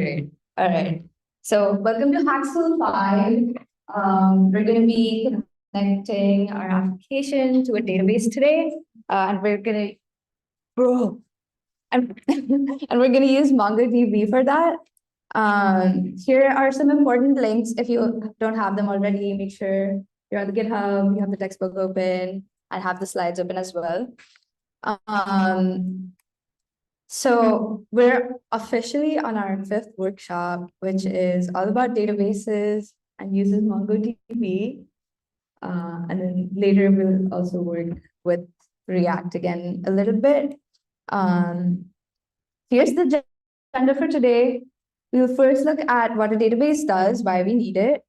Great. All right. So welcome to Hack School 5. We're going to be connecting our application to a database today. And we're going to, bro, and, and we're going to use MongoDB for that. Here are some important links. If you don't have them already, make sure you're on the GitHub, you have the textbook open, and have the slides open as well. So we're officially on our 5th workshop, which is all about databases and uses MongoDB. And then later we'll also work with React again a little bit. Here's the agenda for today. We'll first look at what a database does, why we need it,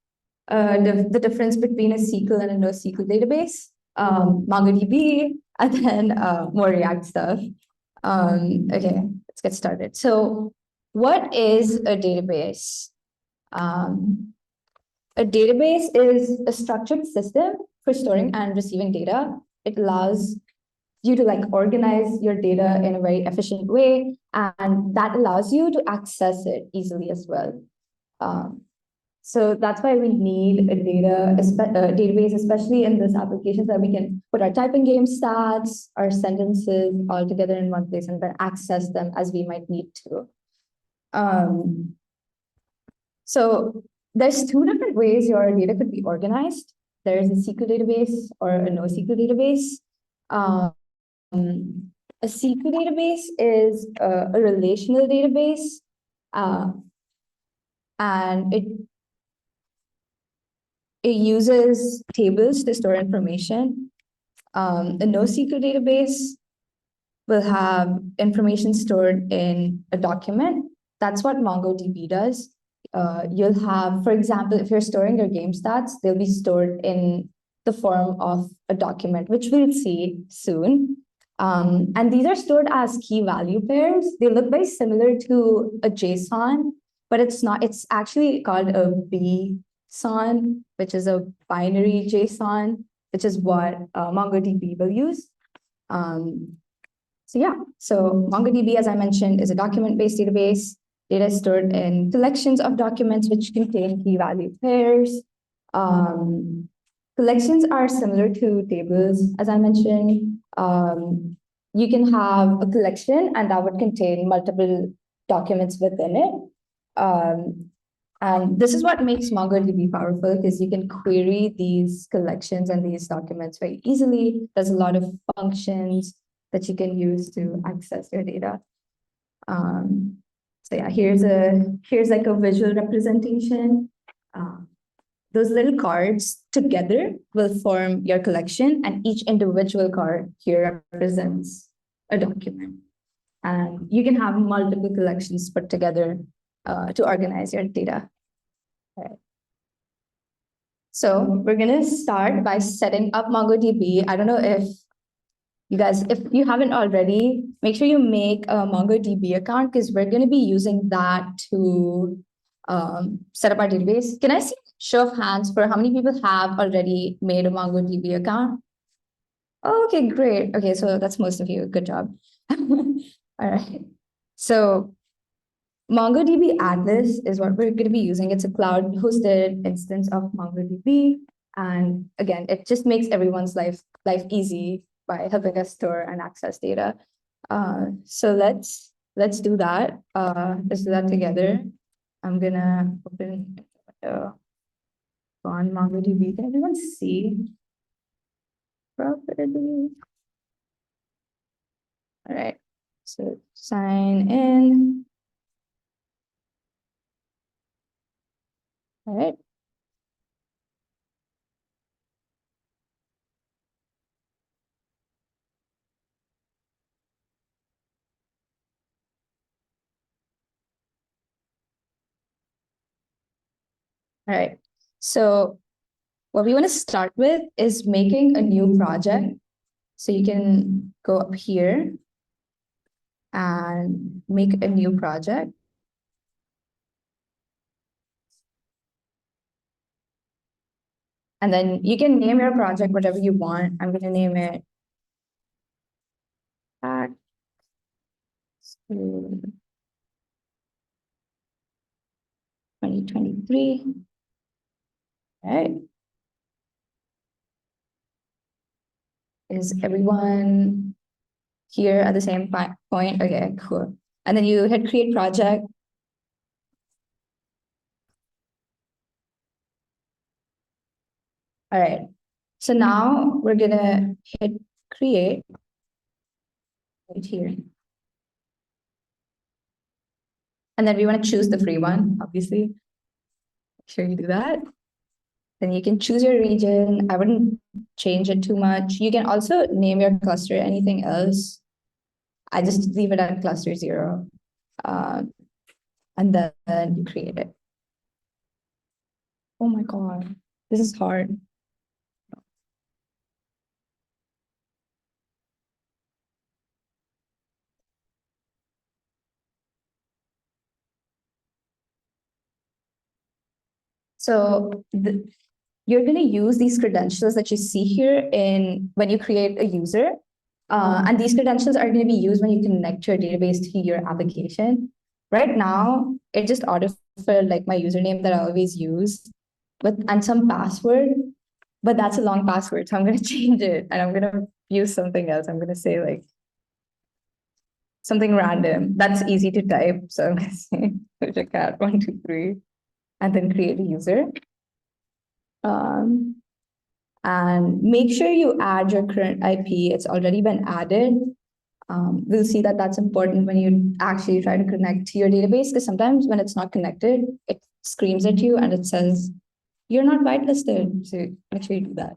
the difference between a SQL and a NoSQL database, MongoDB, and then more React stuff. Okay, let's get started. So what is a database? A database is a structured system for storing and receiving data. It allows you to organize your data in a very efficient way, and that allows you to access it easily as well. So that's why we need a database, especially in this application, so that we can put our typing game stats, our sentences all together in one place and then access them as we might need to. So there's 2 different ways your data could be organized. There's a SQL database or a NoSQL database. A SQL database is a relational database, and it uses tables to store information. A NoSQL database will have information stored in a document. That's what MongoDB does. You'll have, for example, if you're storing your game stats, they'll be stored in the form of a document, which we'll see soon. And these are stored as key value pairs. They look very similar to a JSON, but it's not. It's actually called a BSON, which is a binary JSON, which is what MongoDB will use. So MongoDB, as I mentioned, is a document-based database. Data is stored in collections of documents which contain key value pairs. Collections are similar to tables, as I mentioned. You can have a collection, and that would contain multiple documents within it. And this is what makes MongoDB powerful, because you can query these collections and these documents very easily. There's a lot of functions that you can use to access your data. So yeah, here's like a visual representation. Those little cards together will form your collection, and each individual card here represents a document. And you can have multiple collections put together to organize your data. All right. So we're gonna start by setting up MongoDB. I don't know if you guys, if you haven't already, make sure you make a MongoDB account, because we're gonna be using that to set up our database. Can I see a show of hands for how many people have already made a MongoDB account? Oh, okay, great. Okay, so that's most of you. Good job. All right. So MongoDB Atlas is what we're going to be using. It's a cloud-hosted instance of MongoDB. And again, it just makes everyone's life easy by helping us store and access data. So let's do that. Let's do that together. I'm gonna open on MongoDB. Can everyone see properly? All right. So sign in. All right. All right. So what we want to start with is making a new project. So you can go up here and make a new project. And then you can name your project whatever you want. I'm going to name it Hack School 2023. All right. Is everyone here at the same point? Okay, cool. And then you hit create project. All right. So now we're gonna hit create right here. And then we want to choose the free one, obviously. Make sure you do that. Then you can choose your region. I wouldn't change it too much. You can also name your cluster anything else. I just leave it at cluster 0. And then you create it. Oh my God, this is hard. So you're going to use these credentials that you see here when you create a user. And these credentials are going to be used when you connect your database to your application. Right now, it just autofilled like my username that I always use and some password, but that's a long password. So I'm going to change it and I'm going to use something else. I'm going to say like something random. That's easy to type. So I'm going to say cat123 and then create a user. And make sure you add your current IP. It's already been added. We'll see that that's important when you actually try to connect to your database, because sometimes when it's not connected, it screams at you and it says, you're not whitelisted. So make sure you do that.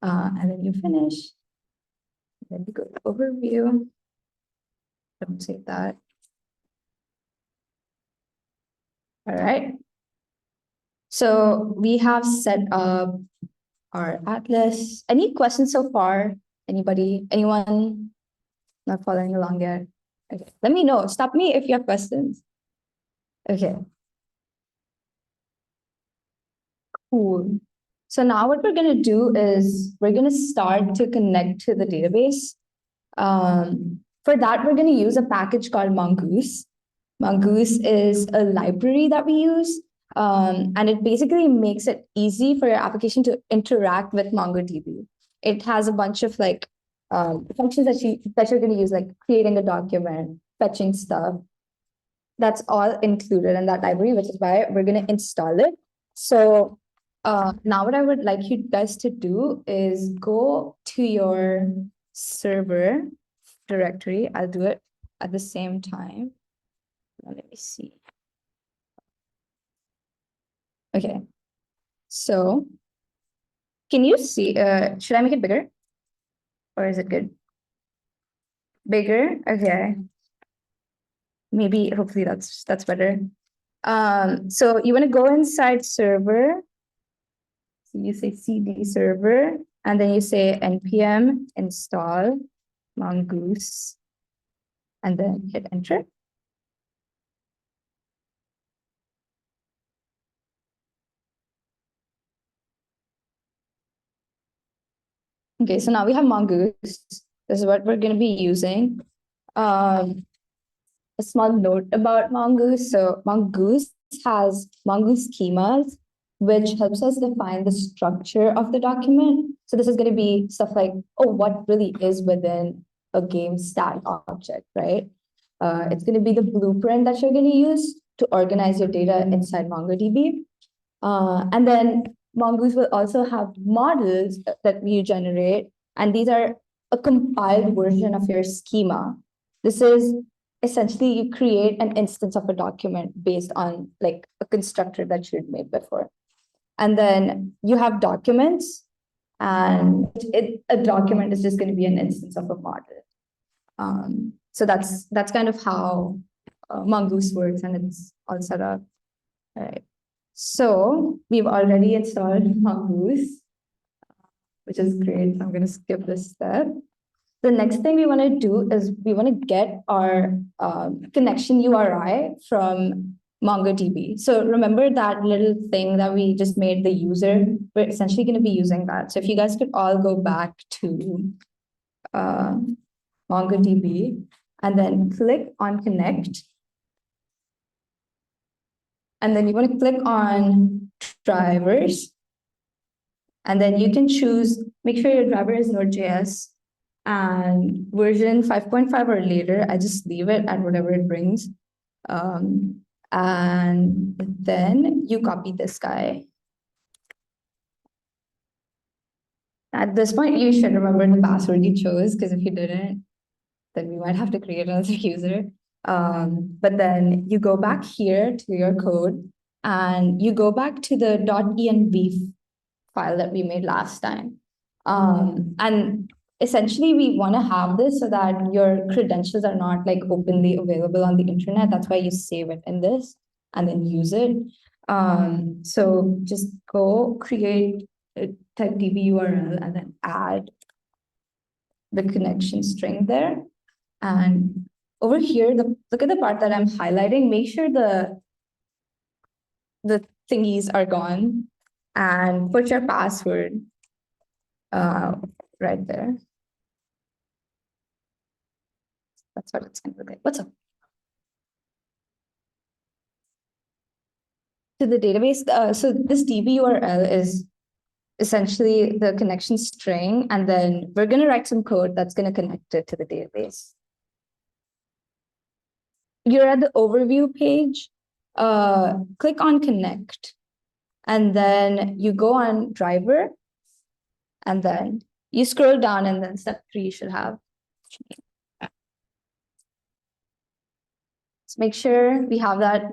And then you finish. Then you go to overview. Don't save that. All right. So we have set up our atlas. Any questions so far? Anybody? Anyone not following along yet? Okay, let me know. Stop me if you have questions. Okay. Cool. So now what we're going to do is we're going to start to connect to the database. For that, we're going to use a package called Mongoose. Mongoose is a library that we use, and it basically makes it easy for your application to interact with MongoDB. It has a bunch of like functions that you're going to use, like creating a document, fetching stuff. That's all included in that library, which is why we're going to install it. So now what I would like you guys to do is go to your server directory. I'll do it at the same time. Let me see. Okay. So can you see, should I make it bigger? Or is it good? Bigger? Okay. Maybe, hopefully that's better. So you want to go inside server. So you say cd server, and then you say npm install mongoose, and then hit enter. Okay, so now we have mongoose. This is what we're going to be using. A small note about mongoose. So mongoose has mongoose schemas, which helps us define the structure of the document. So this is going to be stuff like, oh, what really is within a game stat object, right? It's going to be the blueprint that you're going to use to organize your data inside MongoDB. And then Mongoose will also have models that you generate, and these are a compiled version of your schema. This is essentially you create an instance of a document based on like a constructor that you'd made before. And then you have documents, and a document is just going to be an instance of a model. So that's kind of how Mongoose works, and it's all set up. All right. So we've already installed Mongoose, which is great. I'm going to skip this step. The next thing we want to do is we want to get our connection URI from MongoDB. So remember that little thing that we just made the user? We're essentially going to be using that. So if you guys could all go back to MongoDB and then click on connect. And then you want to click on drivers. And then you can choose, make sure your driver is Node.js and version 5.5 or later. I just leave it at whatever it brings. And then you copy this guy. At this point, you should remember the password you chose, because if you didn't, then we might have to create another user. But then you go back here to your code and you go back to the .env file that we made last time. And essentially, we want to have this so that your credentials are not like openly available on the internet. That's why you save it in this and then use it. So just go create, type DB URL and then add the connection string there. And over here, look at the part that I'm highlighting. Make sure the thingies are gone and put your password right there. That's what it's going to look like. What's up? To the database. So this DB URL is essentially the connection string, and then we're going to write some code that's going to connect it to the database. You're at the overview page. Click on connect, and then you go on driver, and then you scroll down, and then step 3 you should have. So make sure we have that.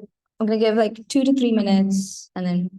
I'm going to give like 2 to 3 minutes, and then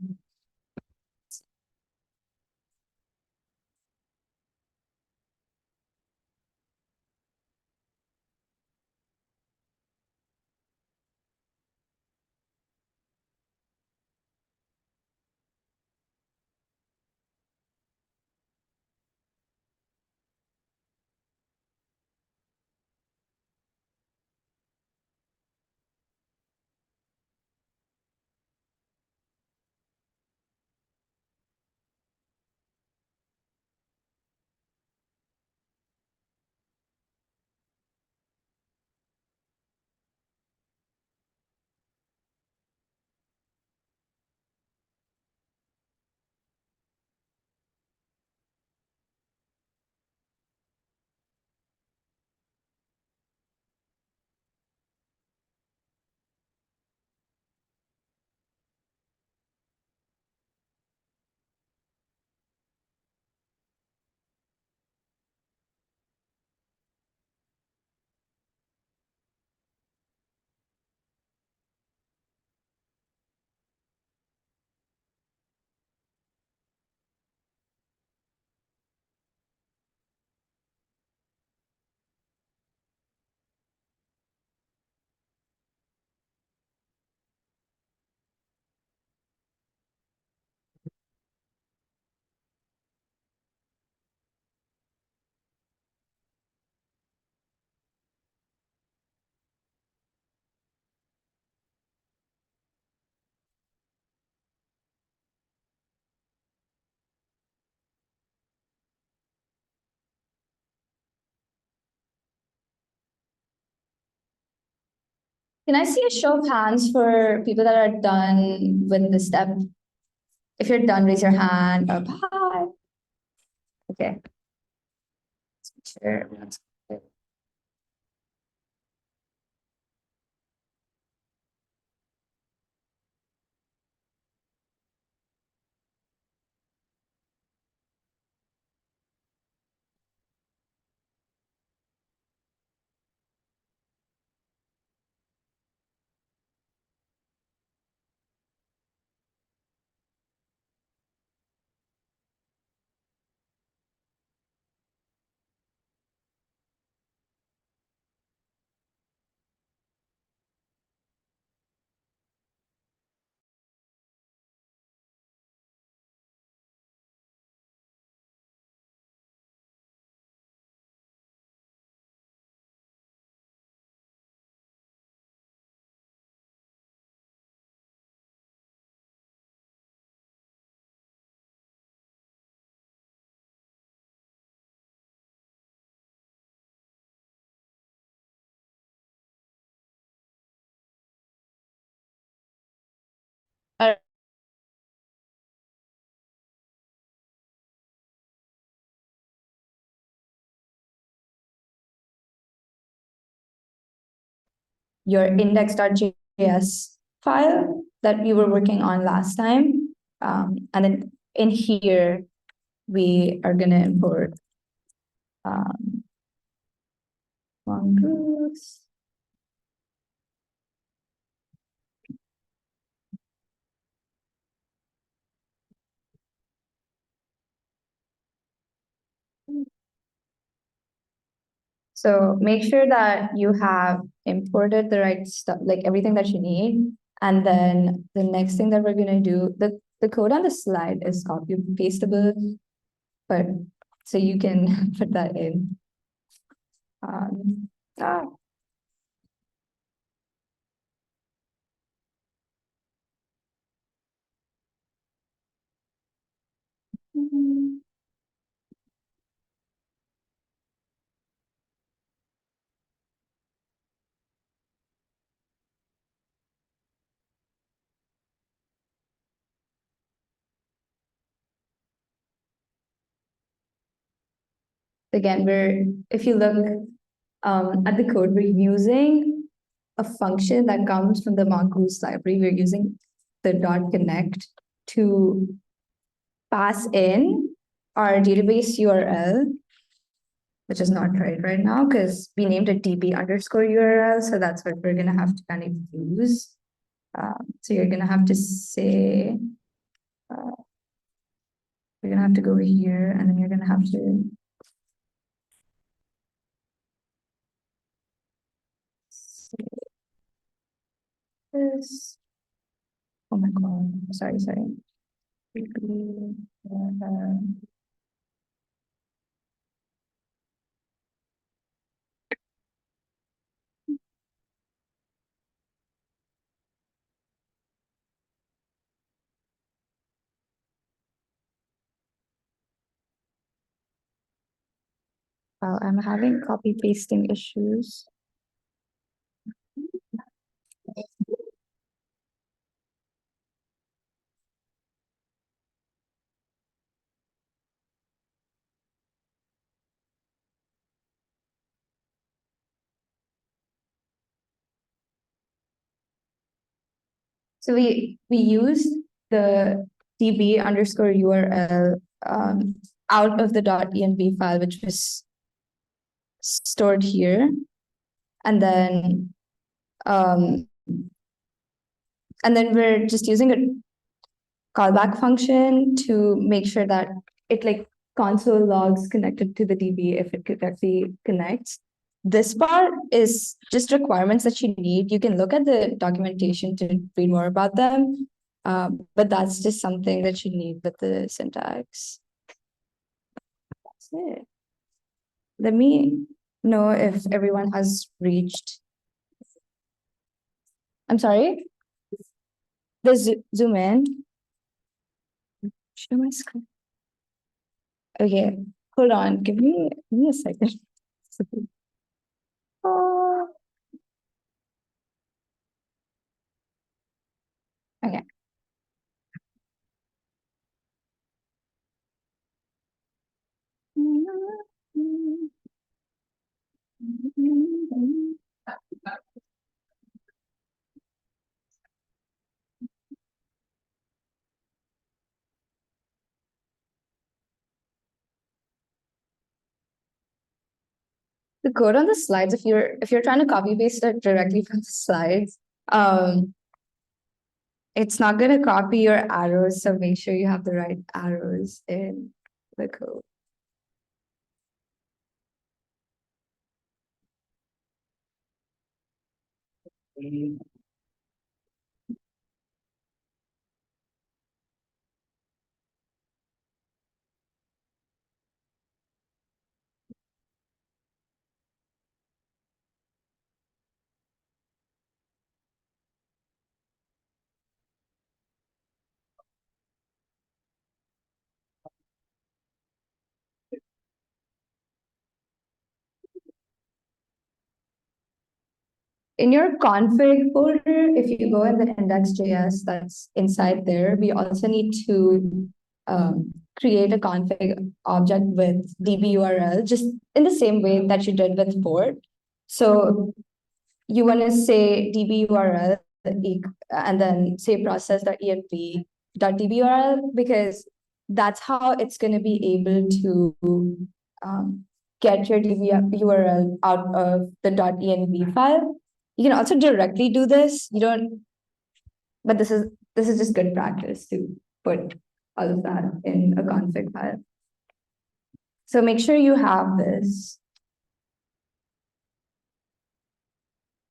can I see a show of hands for people that are done with this step? If you're done, raise your hand up high. Okay. Let's make sure everyone's good. your index.js file that we were working on last time. And then in here, we are going to import mongoose. So make sure that you have imported the right stuff, like everything that you need. And then the next thing that we're going to do, the code on the slide is copy pastable, but so you can put that in. Ah. Again, if you look at the code, we're using a function that comes from the Mongoose library. We're using the .connect to pass in our database URL, which is not right now because we named it db_URL. So that's what we're gonna have to kind of use. So you're gonna have to say, you're gonna have to go here, and then you're gonna have to say this. Oh my God, sorry. Well, I'm having copy pasting issues. So we used the db_URL out of the .env file, which was stored here, and then we're just using a callback function to make sure that it like console logs connected to the DB if it correctly connects. This part is just requirements that you need. You can look at the documentation to read more about them, but that's just something that you need with the syntax. That's it. Let me know if everyone has reached. I'm sorry? The zoom in. Show my screen. Okay, hold on. Give me a second. Okay. The code on the slides, if you're trying to copy paste it directly from the slides, it's not going to copy your arrows. So make sure you have the right arrows in the code. In your config folder, if you go in the index.js that's inside there, we also need to create a config object with db URL, just in the same way that you did with port. So you want to say db URL and then say process.env.db URL, because that's how it's going to be able to get your db URL out of the .env file. You can also directly do this. You don't, but this is just good practice to put all of that in a config file. So make sure you have this.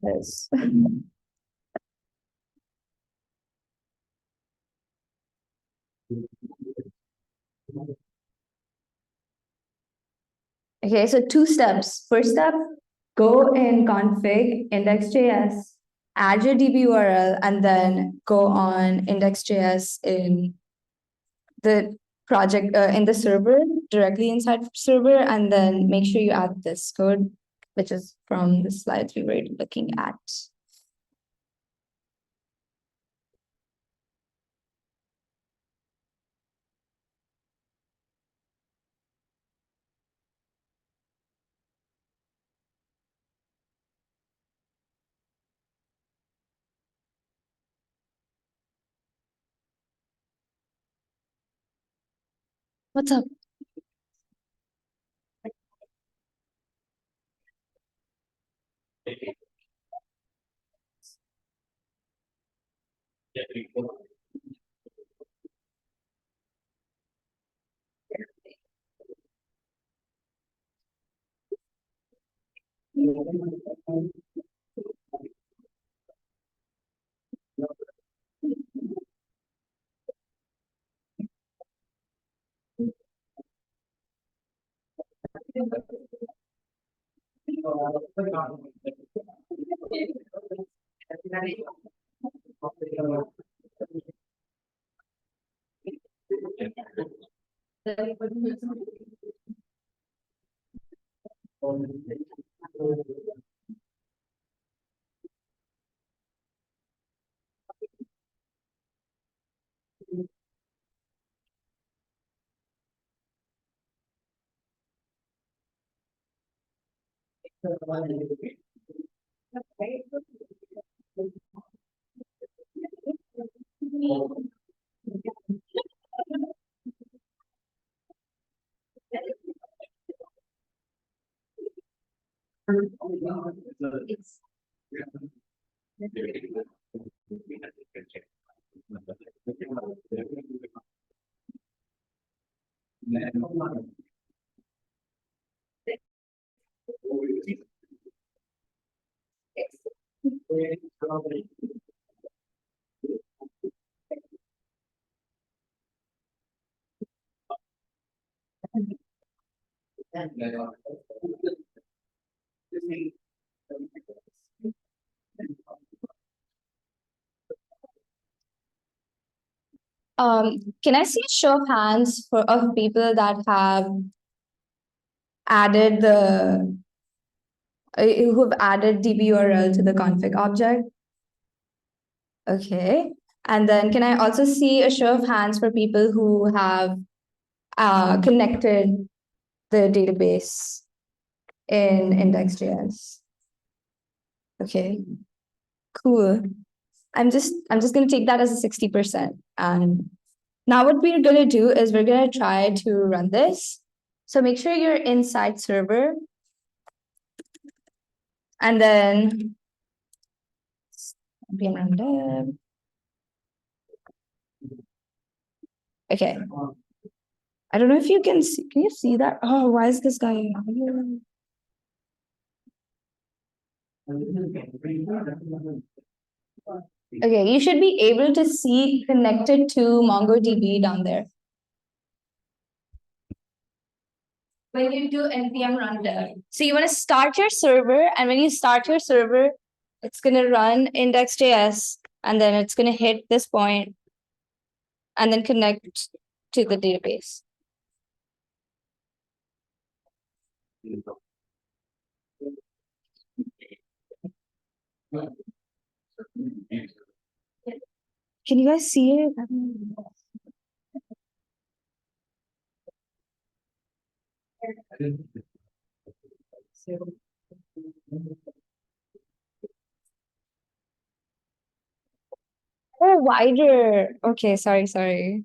This. Okay, so 2 steps. First step, go in config index.js, add your DB URL, and then go on index.js in the project, in the server, directly inside server, and then make sure you add this code, which is from the slides we were looking at. What's up? Can I see a show of hands of people that have added who have added DB URL to the config object? Okay. And then can I also see a show of hands for people who have connected the database in index.js? Okay, cool. I'm just gonna take that as a 60%. And now what we're gonna do is we're gonna try to run this. So make sure you're inside server. And then npm run dev. Okay. I don't know if you can see. Can you see that? Oh, why is this guy here? Okay, you should be able to see connected to MongoDB down there. When you do npm run dev. So you want to start your server, and when you start your server, it's going to run index.js, and then it's going to hit this point, and then connect to the database. Can you guys see it? Oh, wider. Okay, sorry.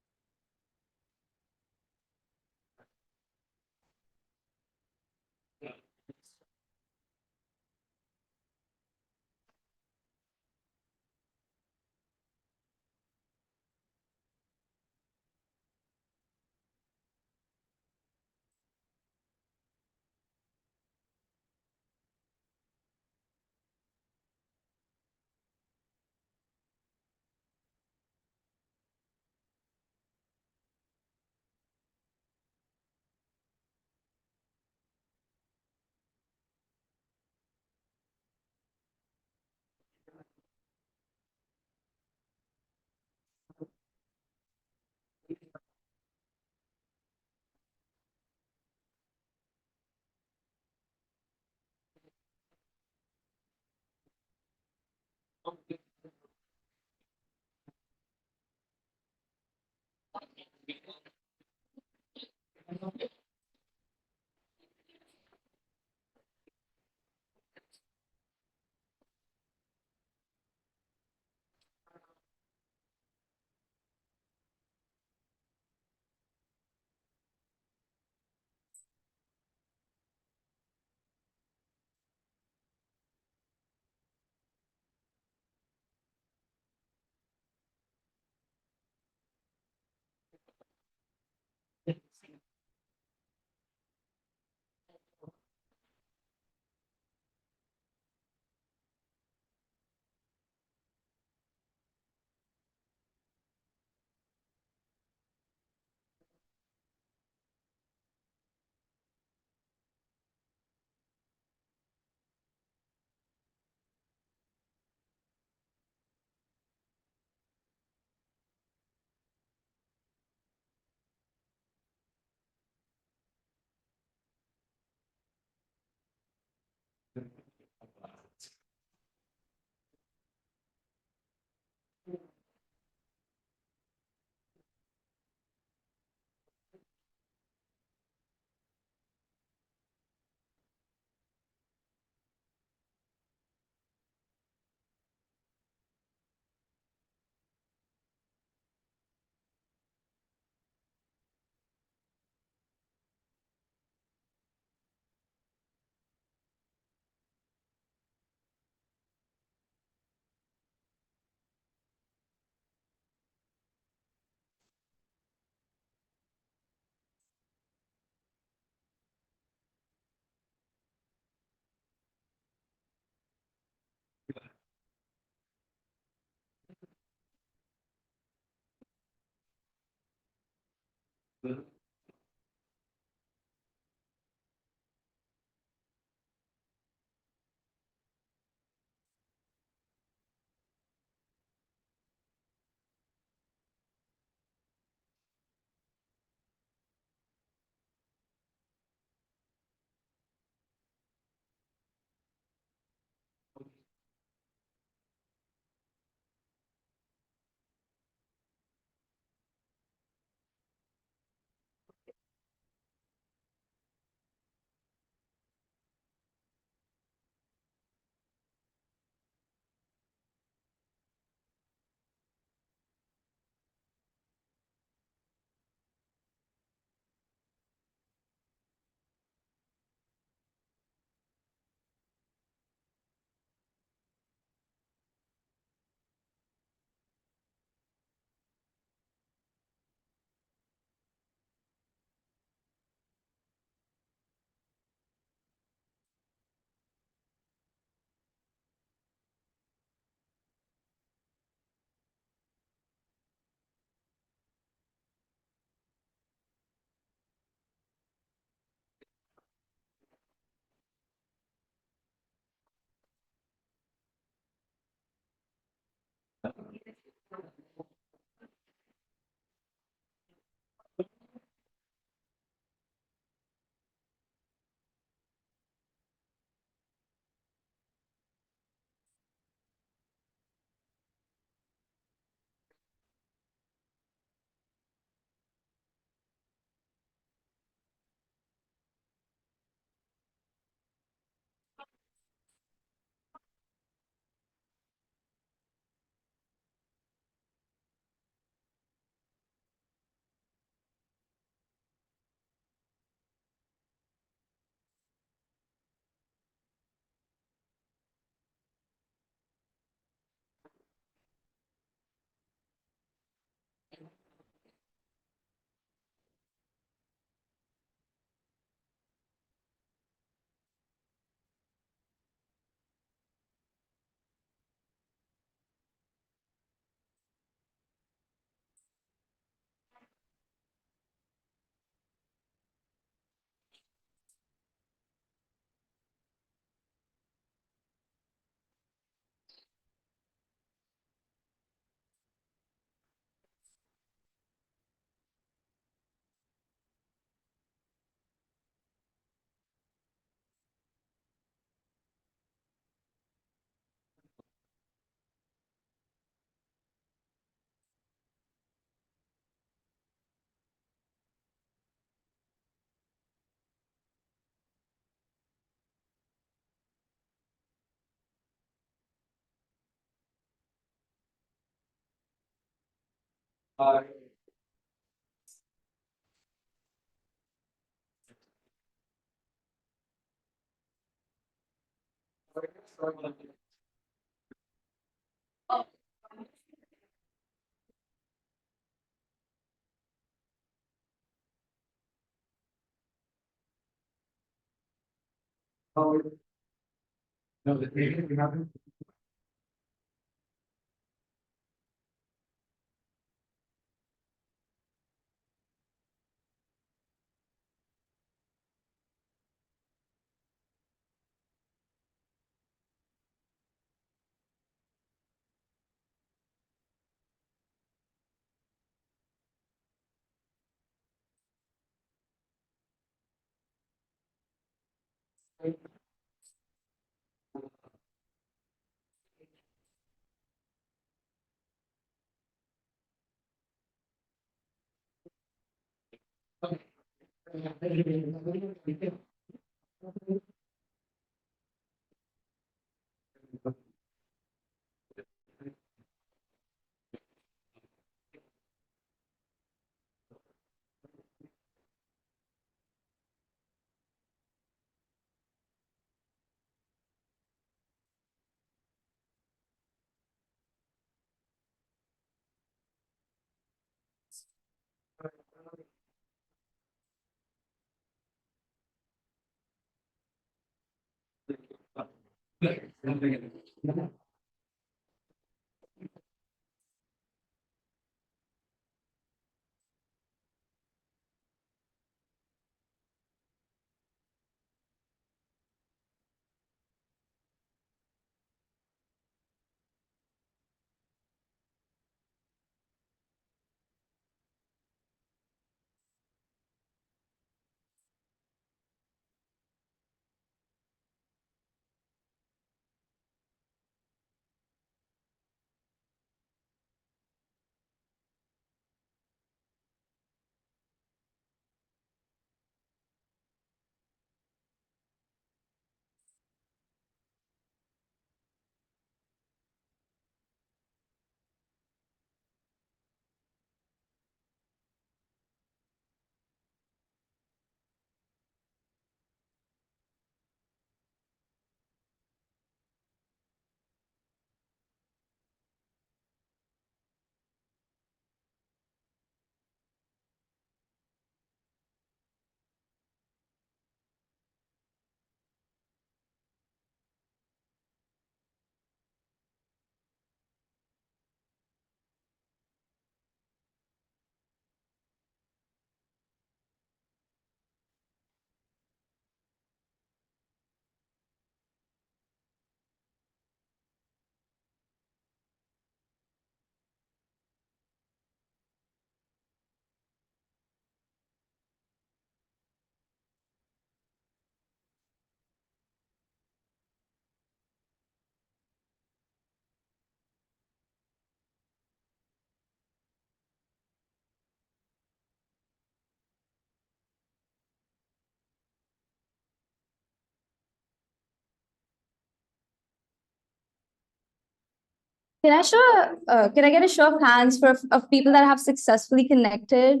Can I get a show of hands of people that have successfully connected?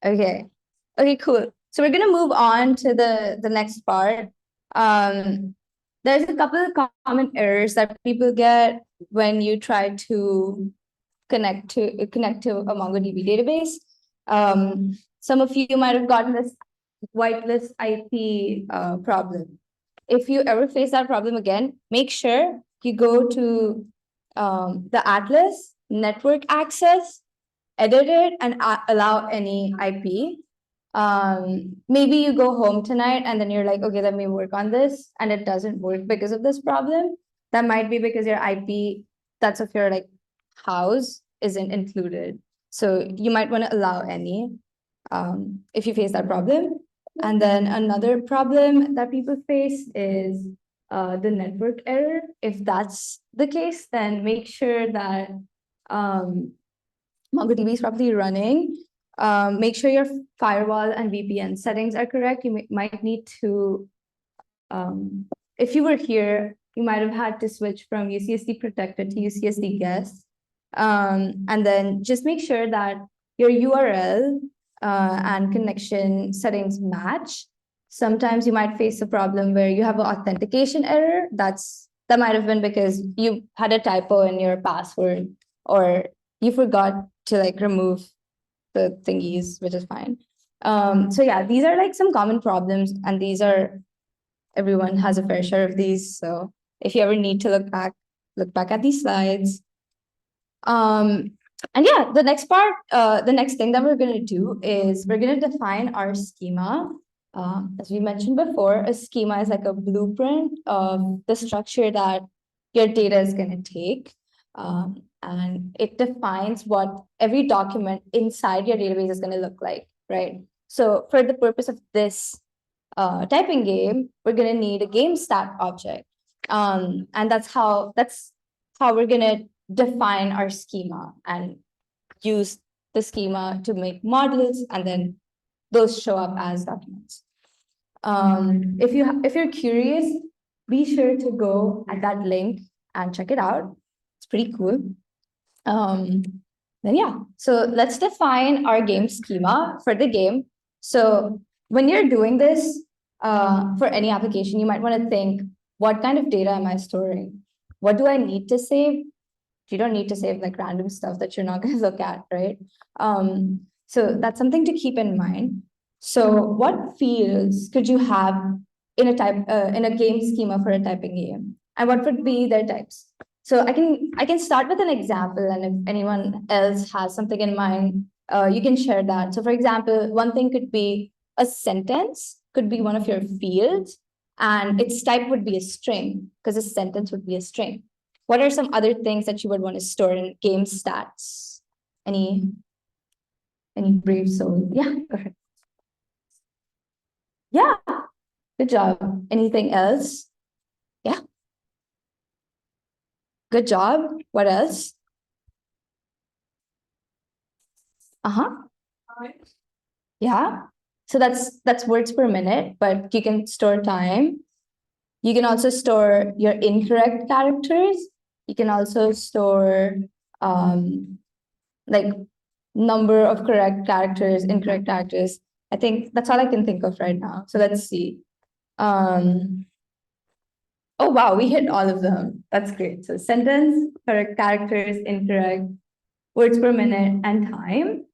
Okay. Okay, cool. So we're gonna move on to the next part. There's a couple of common errors that people get when you try to connect to a MongoDB database. Some of you might have gotten this whitelist IP problem. If you ever face that problem again, make sure you go to the Atlas network access, edit it, and allow any IP. Maybe you go home tonight and then you're like, okay, let me work on this, and it doesn't work because of this problem. That might be because your IP, that's of your like house, isn't included. So you might want to allow any if you face that problem. And then another problem that people face is the network error. If that's the case, then make sure that MongoDB is properly running. Make sure your firewall and VPN settings are correct. You might need to, if you were here, you might have had to switch from UCSD protected to UCSD guest. And then just make sure that your URL and connection settings match. Sometimes you might face a problem where you have an authentication error. That might have been because you had a typo in your password, or you forgot to like remove the thingies, which is fine. So yeah, these are like some common problems, and these are, everyone has a fair share of these. So if you ever need to look back at these slides. And yeah, the next part, the next thing that we're gonna do is we're gonna define our schema. As we mentioned before, a schema is like a blueprint of the structure that your data is gonna take. And it defines what every document inside your database is gonna look like, right? So for the purpose of this typing game, we're gonna need a game stat object. And that's how we're gonna define our schema and use the schema to make models, and then those show up as documents. If you're curious, be sure to go at that link and check it out. It's pretty cool. Then yeah, so let's define our game schema for the game. So when you're doing this for any application, you might want to think, what kind of data am I storing? What do I need to save? You don't need to save like random stuff that you're not going to look at, right? So that's something to keep in mind. So what fields could you have in a game schema for a typing game? And what would be their types? So I can start with an example, and if anyone else has something in mind, you can share that. So for example, one thing could be a sentence, could be one of your fields, and its type would be a string, because a sentence would be a string. What are some other things that you would want to store in game stats? Any brave soul? Yeah, go ahead. Yeah, good job. Anything else? Yeah. Good job. What else? Uh-huh. Yeah. So that's words per minute, but you can store time. You can also store your incorrect characters. You can also store like number of correct characters, incorrect characters. I think that's all I can think of right now. So let's see. Oh wow, we hit all of them. That's great. So sentence, correct characters, incorrect, words per minute, and time.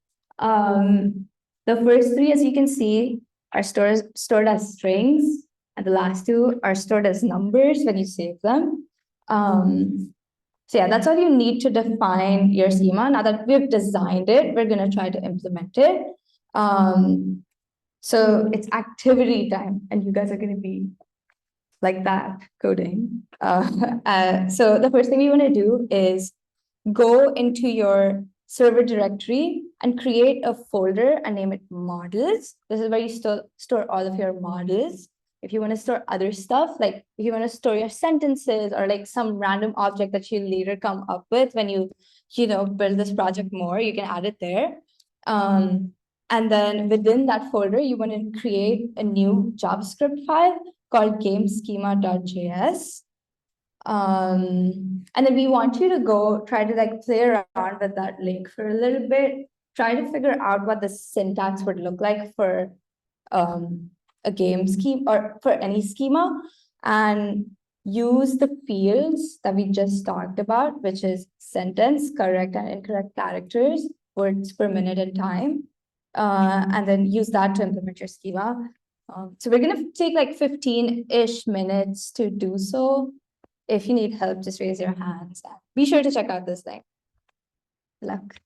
The first three, as you can see, are stored as strings, and the last two are stored as numbers when you save them. So yeah, that's all you need to define your schema. Now that we've designed it, we're going to try to implement it. So it's activity time, and you guys are going to be like that coding. So the first thing you want to do is go into your server directory and create a folder and name it models. This is where you store all of your models. If you want to store other stuff, like if you want to store your sentences or like some random object that you later come up with when you build this project more, you can add it there. And then within that folder, you want to create a new JavaScript file called gameschema.js. And then we want you to go try to like play around with that link for a little bit. Try to figure out what the syntax would look like for a game scheme or for any schema, and use the fields that we just talked about, which is sentence, correct and incorrect characters, words per minute and time, and then use that to implement your schema. So we're gonna take like 15-ish minutes to do so. If you need help, just raise your hands. Be sure to check out this thing. Good luck.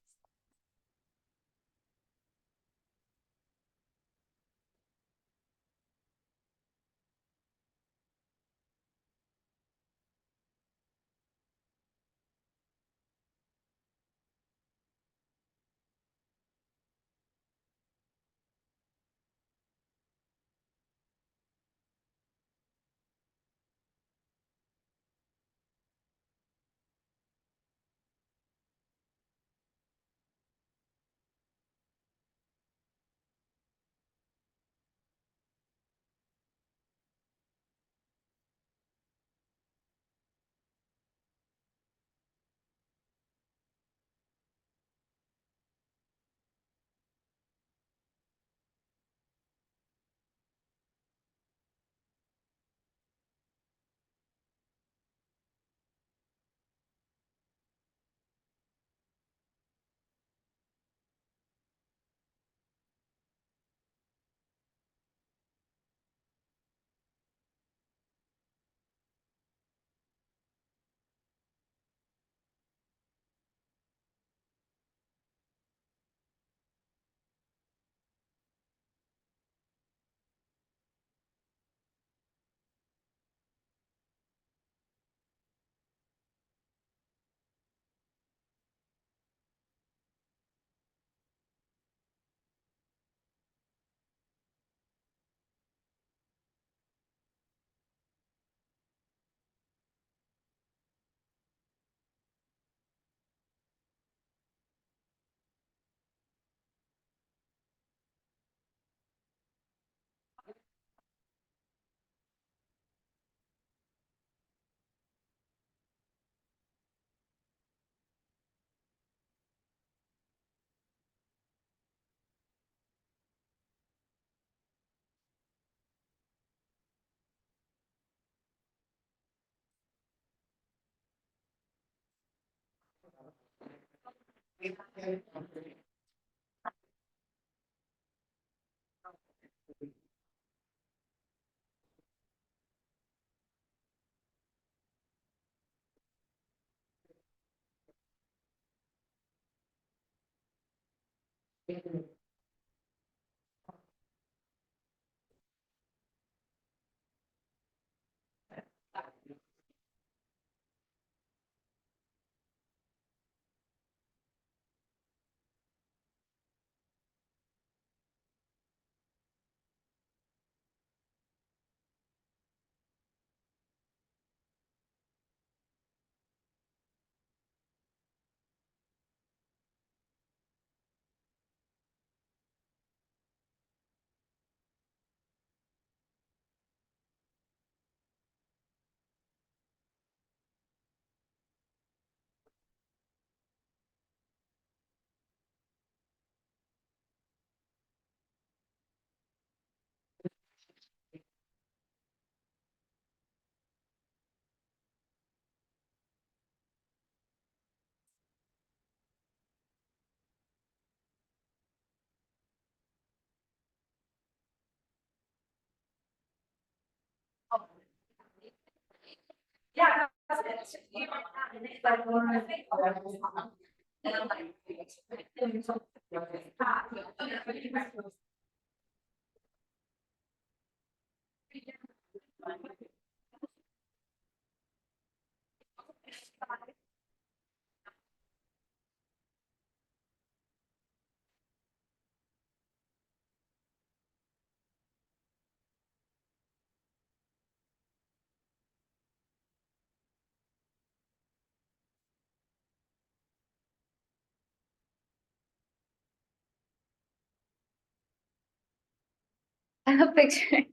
I have a picture.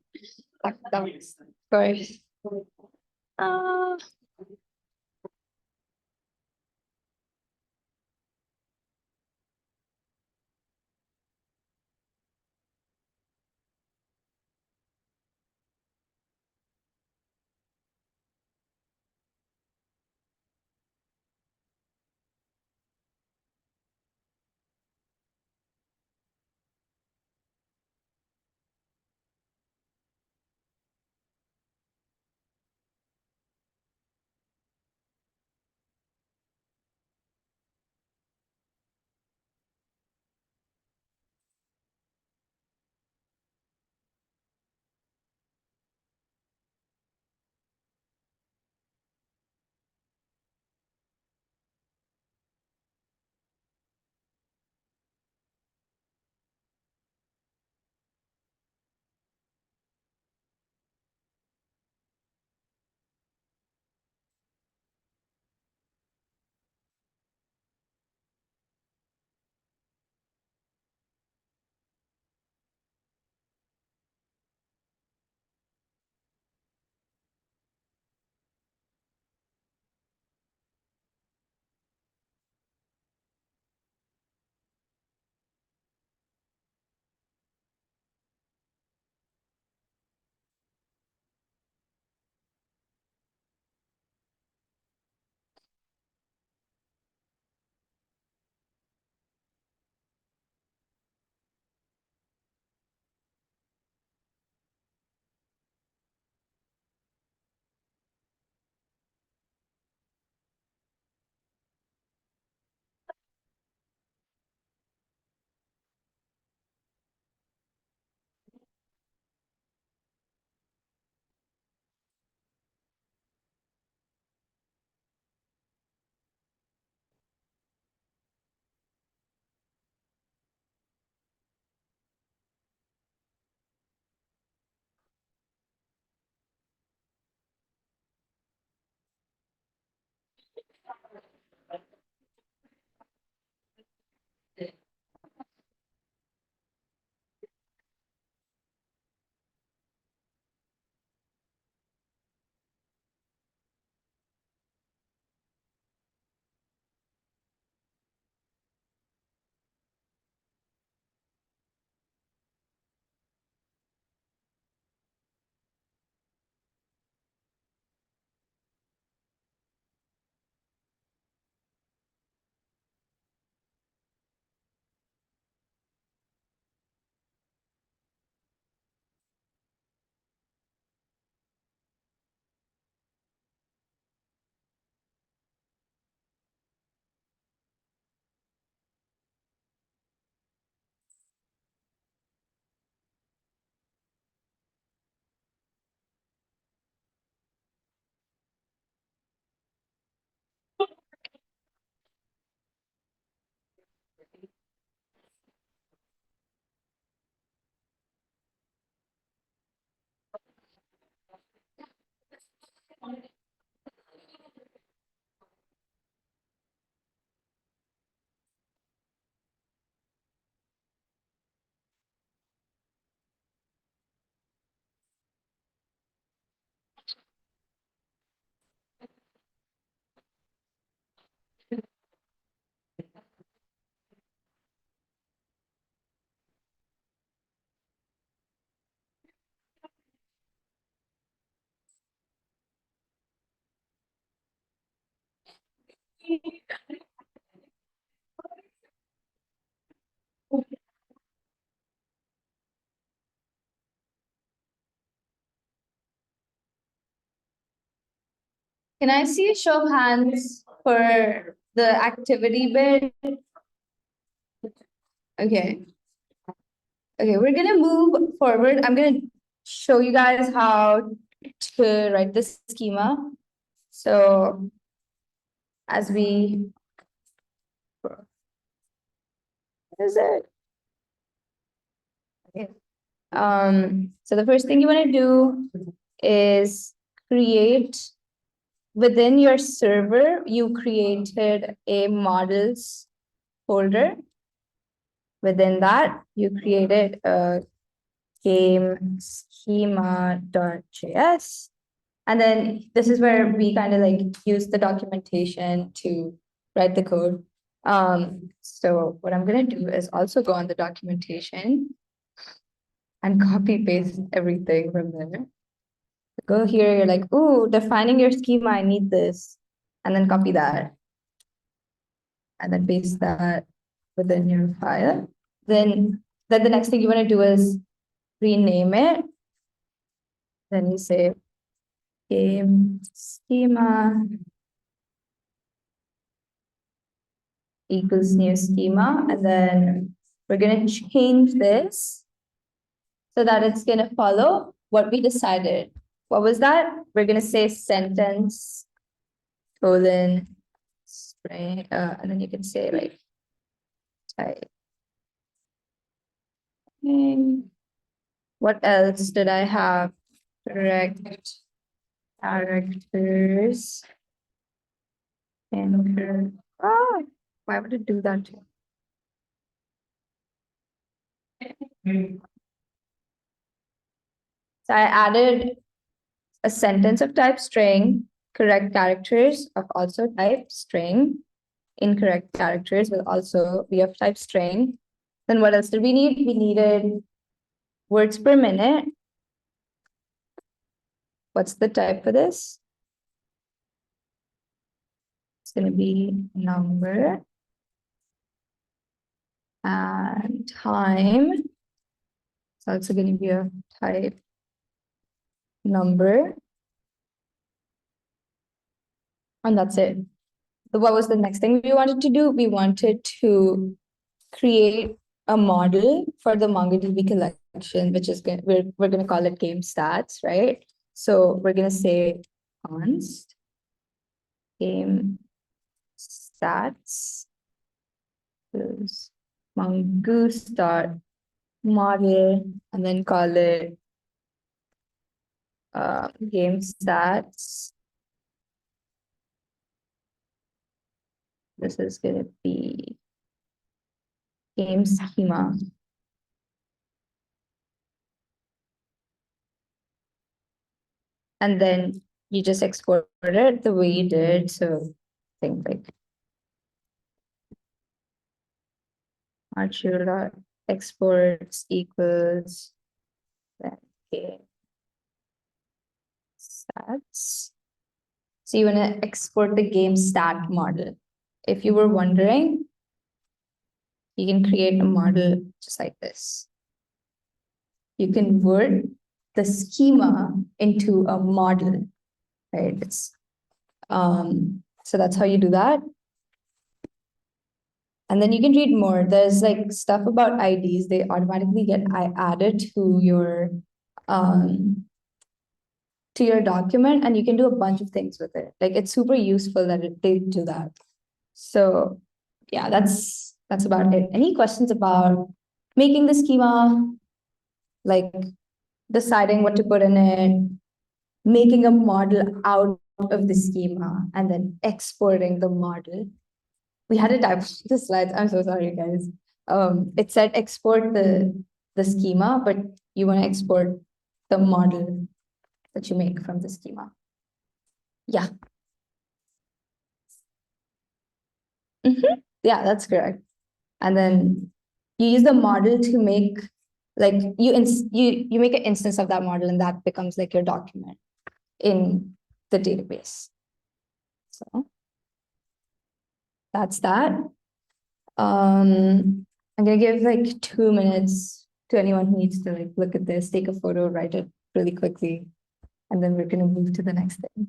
Of course. Uh, Can I see a show of hands for the activity bit? Okay. Okay, we're gonna move forward. I'm gonna show you guys how to write this schema. So as we, what is it? Okay. So the first thing you want to do is create within your server, you created a models folder. Within that, you created a game schema.js. And then this is where we kind of like use the documentation to write the code. So what I'm going to do is also go on the documentation and copy paste everything from there. Go here, you're like, ooh, defining your schema, I need this. And then copy that. And then paste that within your file. Then the next thing you want to do is rename it. Then you say game schema equals new schema. And then we're going to change this so that it's going to follow what we decided. What was that? We're going to say sentence colon spring, and then you can say like type. What else did I have? Correct characters. And why would it do that? So I added a sentence of type string, correct characters of also type string, incorrect characters will also be of type string. Then what else did we need? We needed words per minute. What's the type for this? It's going to be number and time. It's also going to be a type number. And that's it. So what was the next thing we wanted to do? We wanted to create a model for the MongoDB collection, which is going we're going to call it game stats, right? So we're going to say const game stats is mongoose dot model, and then call it game stats. This is going to be game schema. And then you just export it the way you did. So think like module exports equals then game stats. So you want to export the game stat model. If you were wondering, you can create a model just like this. You convert the schema into a model, right? So that's how you do that. And then you can read more. There's like stuff about IDs. They automatically get added to your document, and you can do a bunch of things with it. Like it's super useful that they do that. So yeah, that's about it. Any questions about making the schema, like deciding what to put in it, making a model out of the schema, and then exporting the model? We had a type of the slides. I'm so sorry, guys. It said export the schema, but you want to export the model that you make from the schema. Yeah. Yeah, that's correct. And then you use the model to make like you make an instance of that model, and that becomes like your document in the database. So that's that. I'm gonna give like 2 minutes to anyone who needs to like look at this, take a photo, write it really quickly, and then we're gonna move to the next thing.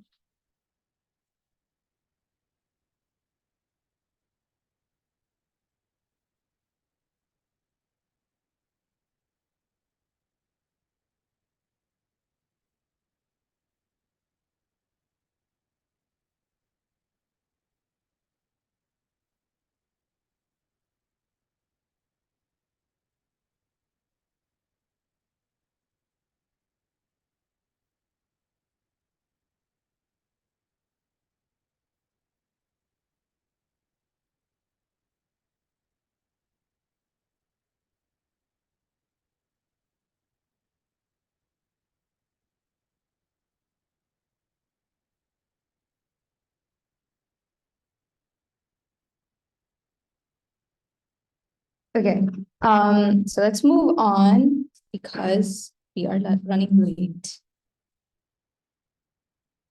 Okay, so let's move on because we are running late.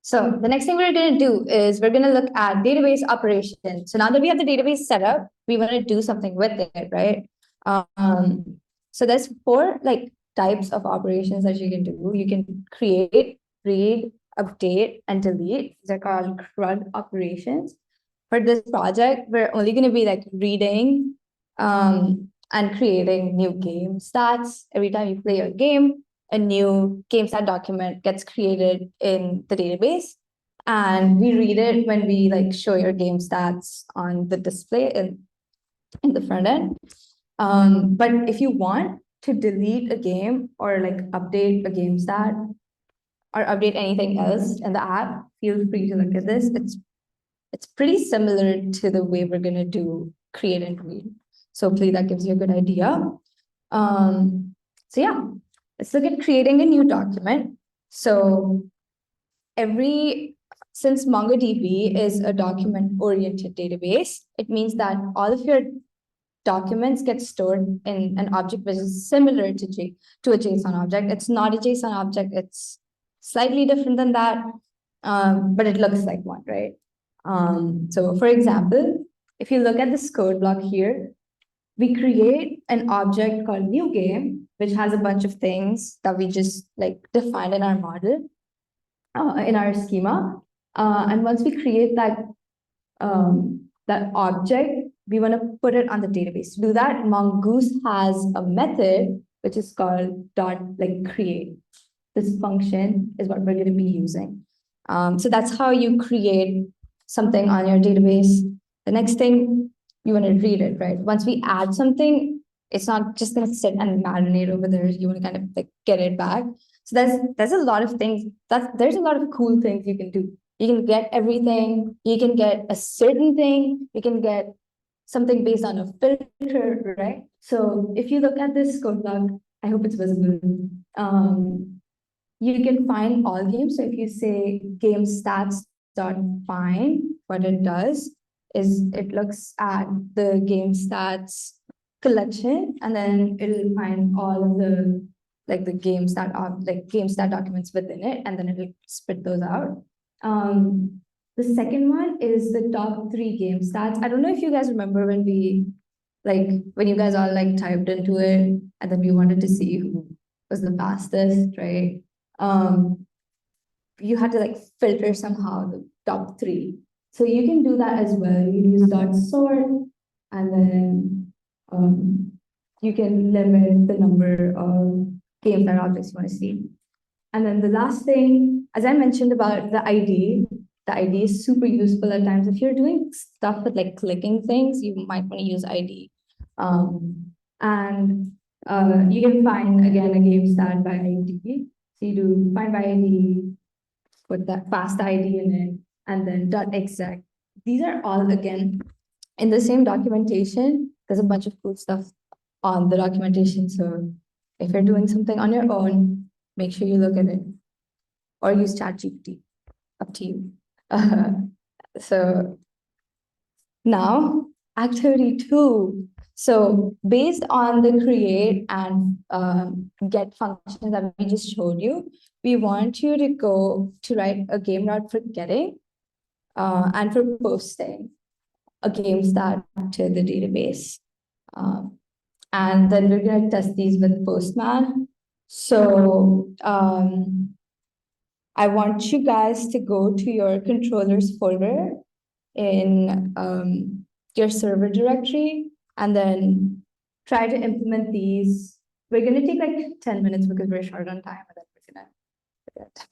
So the next thing we're going to do is we're going to look at database operations. So now that we have the database set up, we want to do something with it, right? So there's four like types of operations that you can do. You can create, read, update, and delete. These are called CRUD operations. For this project, we're only going to be like reading and creating new game stats. Every time you play a game, a new game stat document gets created in the database. And we read it when we like show your game stats on the display in the front end. But if you want to delete a game or like update a game stat or update anything else in the app, feel free to look at this. It's pretty similar to the way we're going to do create and read. So hopefully that gives you a good idea. So yeah, let's look at creating a new document. So since MongoDB is a document-oriented database, it means that all of your documents get stored in an object which is similar to a JSON object. It's not a JSON object. It's slightly different than that, but it looks like one, right? So for example, if you look at this code block here, we create an object called new game, which has a bunch of things that we just like defined in our model, in our schema. And once we create that object, we want to put it on the database. To do that, Mongoose has a method which is called create. This function is what we're going to be using. So that's how you create something on your database. The next thing, you want to read it, right? Once we add something, it's not just going to sit and marinate over there. You want to kind of like get it back. So there's a lot of things there's a lot of cool things you can do. You can get everything. You can get a certain thing. You can get something based on a filter, right? So if you look at this code block, I hope it's visible. You can find all games. So if you say game stats dot find, what it does is it looks at the game stats collection, and then it'll find all of the like the game stat documents within it, and then it'll spit those out. The second one is the top 3 game stats. I don't know if you guys remember when you guys all like typed into it, and then we wanted to see who was the fastest, right? You had to like filter somehow the top 3. So you can do that as well. You use dot sort, and then you can limit the number of game stat objects you want to see. And then the last thing, as I mentioned about the ID is super useful at times. If you're doing stuff with like clicking things, you might want to use ID. You can find, again, a game stat by ID. So you do find by ID, put that fast ID in it, and then .exec. These are all, again, in the same documentation. There's a bunch of cool stuff on the documentation. So if you're doing something on your own, make sure you look at it or use ChatGPT, up to you. So now activity 2. So based on the create and get functions that we just showed you, we want you to write a game route for getting and for posting. a game start to the database. And then we're going to test these with Postman. So I want you guys to go to your controllers folder in your server directory and then try to implement these. We're going to take like 10 minutes because we're short on time, and then we're going to forget.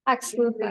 Absolutely.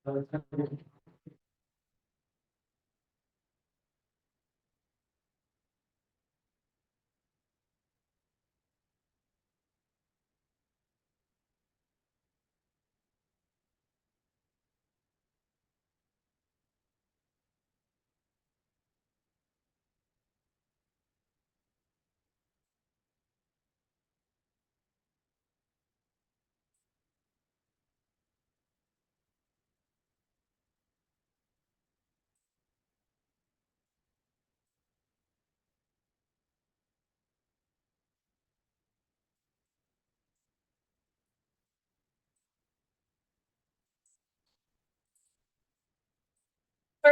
For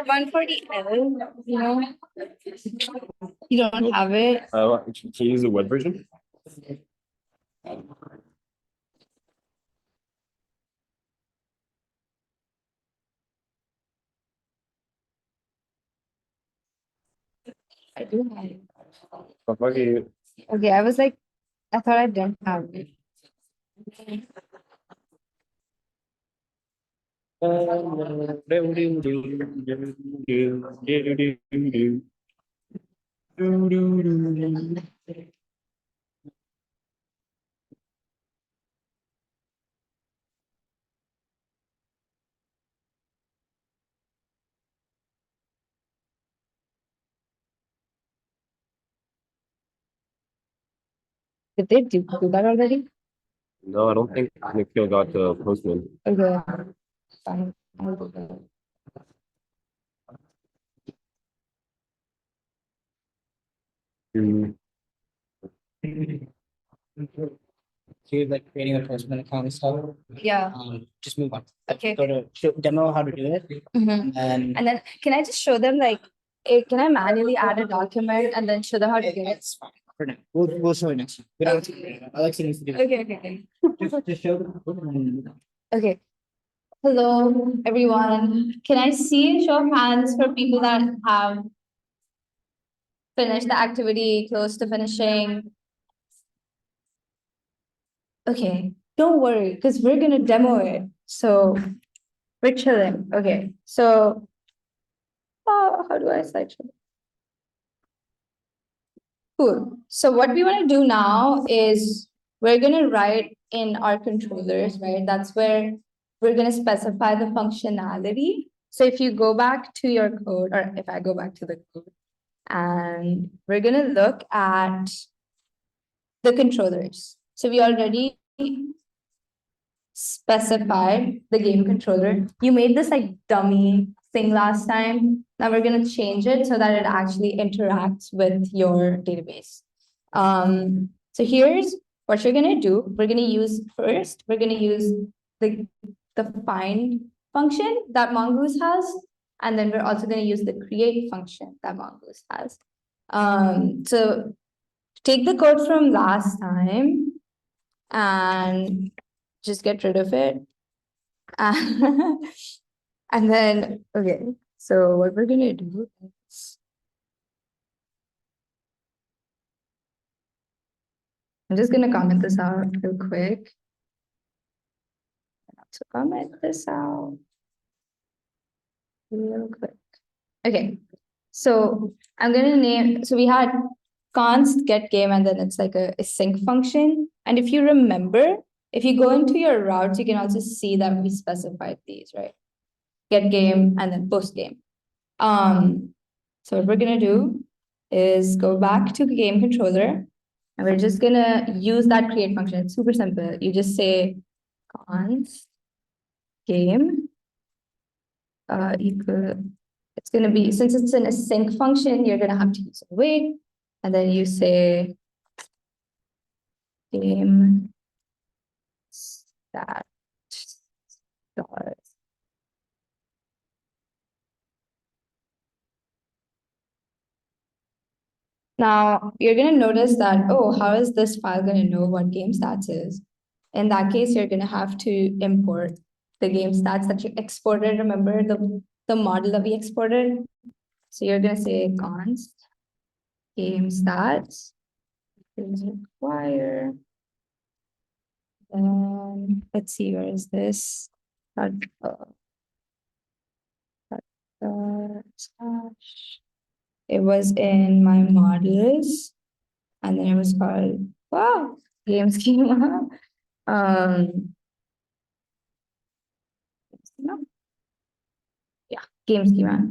140L, you don't have it. Can you use the web version? I do have it. Okay. Okay, I was like, I thought I didn't have it. Did they do that already? No, I don't think Nikhil got the Postman. Okay, fine. I'll do that. So you're like creating a Postman account and stuff. Yeah. Just move on. Okay. Go to demo how to do it. Mhm. And And then can I just show them like, can I manually add a document and then show them how to do it? it's fine for now. We'll show it next time. We don't have to. Alexa needs to do it. Okay. Just show them. and- Okay. Hello, everyone. Can I see a show of hands for people that have finished the activity, close to finishing? Okay, don't worry, because we're gonna demo it. So we're chilling. Okay, so how do I slideshow? Cool. So what we want to do now is we're gonna write in our controllers, right? That's where we're gonna specify the functionality. So if you go back to your code, or if I go back to the code, and we're gonna look at the controllers. So we already specified the game controller. You made this like dummy thing last time. Now we're gonna change it so that it actually interacts with your database. So here's what you're gonna do. We're gonna use the find function that Mongoose has, and then we're also gonna use the create function that Mongoose has. So take the code from last time and just get rid of it. And then, okay, so what we're gonna do is I'm just gonna comment this out real quick. So comment this out real quick. Okay, so I'm gonna name, so we had const get game and then it's like a sync function. And if you remember, if you go into your routes, you can also see that we specified these, right? Get game and then post game. So what we're gonna do is go back to the game controller and we're just gonna use that create function. It's super simple. You just say const game equal. It's gonna be, since it's an async function, you're gonna have to use await, and then you say game stat start. Now you're gonna notice that, oh, how is this file gonna know what game stats is? In that case, you're gonna have to import the game stats that you exported. Remember the model that we exported? So you're gonna say const game stats is require. Let's see, where is this? It was in my models, and then it was called, wow, game schema. No, yeah, game schema.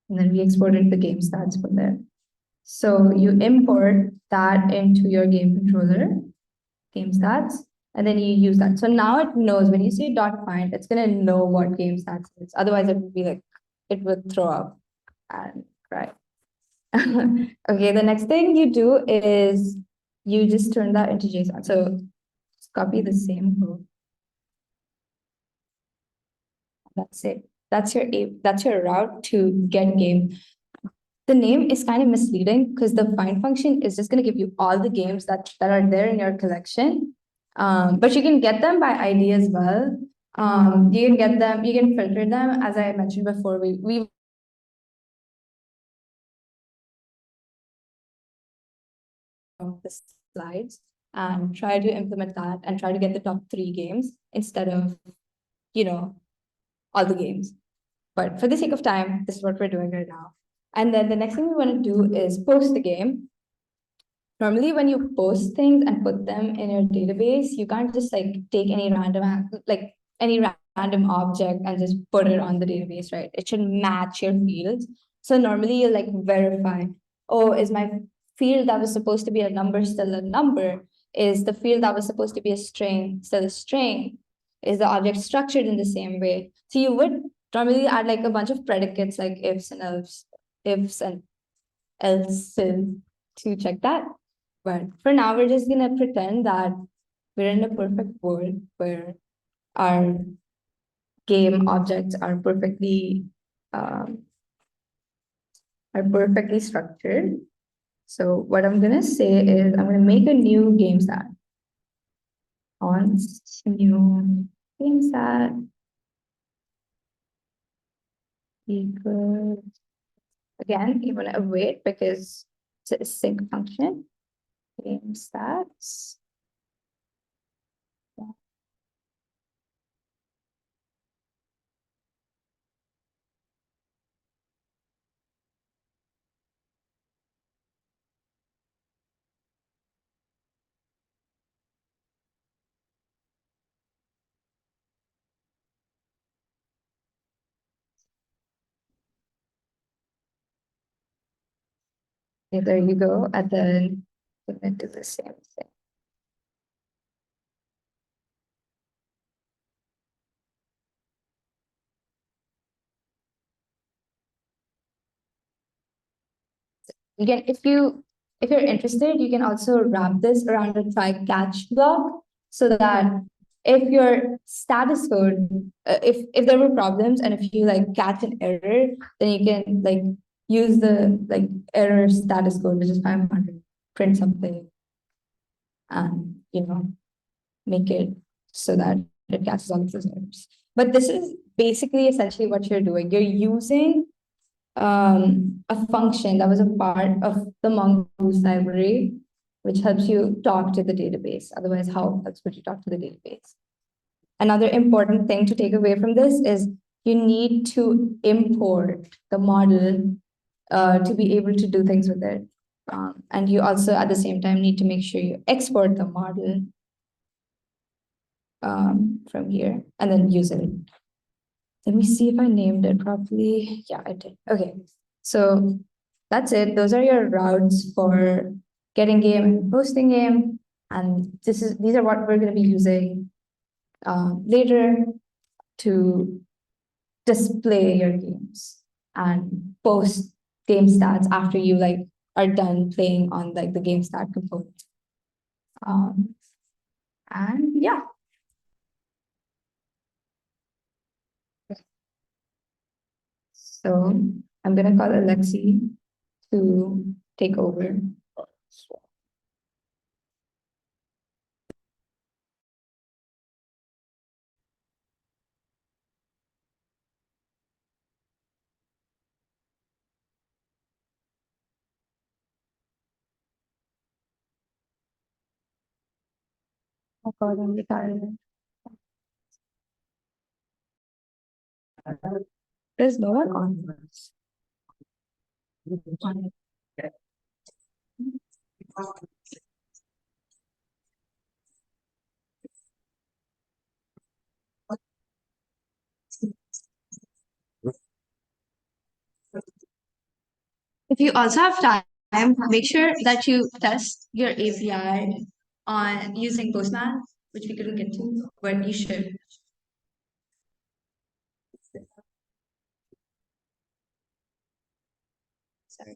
And then we exported the game stats from there. So you import that into your game controller, game stats, and then you use that. So now it knows when you say dot find, it's gonna know what game stats is. Otherwise, it would be like, it would throw up and cry. Okay, the next thing you do is you just turn that into JSON. So just copy the same code. That's it. That's your route to get game. The name is kind of misleading because the find function is just going to give you all the games that are there in your collection. But you can get them by ID as well. You can get them, you can filter them. As I mentioned before, we the slides and try to implement that and try to get the top 3 games instead of, all the games. But for the sake of time, this is what we're doing right now. And then the next thing we want to do is post the game. Normally, when you post things and put them in your database, you can't just like take any random object and just put it on the database, right? It should match your fields. So normally you like verify, oh, is my field that was supposed to be a number still a number? Is the field that was supposed to be a string still a string? Is the object structured in the same way? So you would normally add like a bunch of predicates like ifs and elses to check that. But for now, we're just gonna pretend that we're in a perfect world where our game objects are perfectly structured. So what I'm gonna say is I'm gonna make a new game stat. On new game stat equals, again, you wanna await because it's a sync function. Game stats. Okay, there you go. And then we're gonna do the same thing. Again, if you're interested, you can also wrap this around a try catch block so that if your status code, if there were problems and if you like catch an error, then you can like use the like error status code, which is 500, print something, and make it so that it catches all of those errors. But this is basically essentially what you're doing. You're using a function that was a part of the Mongoose library, which helps you talk to the database. Otherwise, how else would you talk to the database? Another important thing to take away from this is you need to import the model to be able to do things with it. And you also, at the same time, need to make sure you export the model from here and then use it. Let me see if I named it properly. Yeah, I did. Okay. So that's it. Those are your routes for getting game and posting game. And these are what we're going to be using later to display your games and post game stats after you like are done playing on like the game stat component. And yeah. So I'm gonna call Alexi to take over. Oh God, I'm retired. There's no one on. If you also have time, make sure that you test your API on using Postman, which we couldn't get to, but you should. Sorry.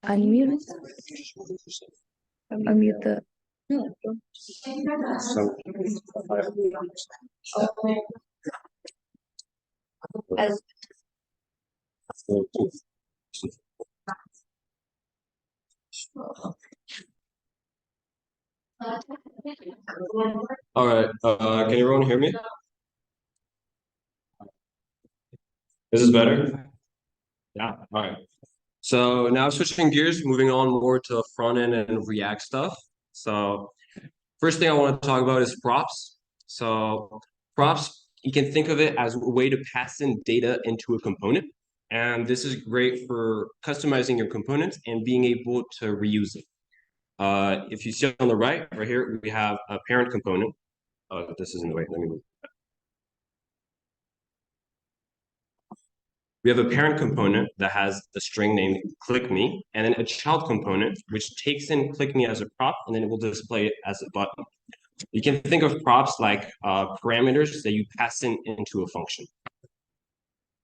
Unmute. Unmute the. As All right, can everyone hear me? This is better? Yeah, all right. So now switching gears, moving on more to front end and React stuff. So first thing I want to talk about is props. So props, you can think of it as a way to pass in data into a component. And this is great for customizing your components and being able to reuse it. If you see on the right here, we have a parent component. This is in the way, let me move. We have a parent component that has the string named click me, and then a child component, which takes in click me as a prop, and then it will display it as a button. You can think of props like parameters that you pass into a function.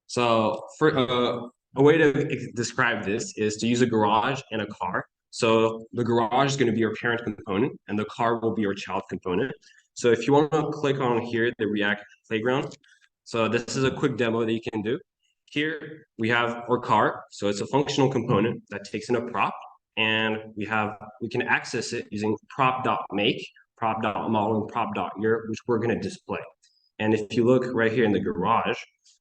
So for a way to describe this is to use a garage and a car. So the garage is going to be your parent component, and the car will be your child component. So if you want to click on here, the React Playground, so this is a quick demo that you can do. Here we have our car, so it's a functional component that takes in a prop, and we can access it using prop.make, prop.model, and prop.year, which we're going to display. And if you look right here in the garage,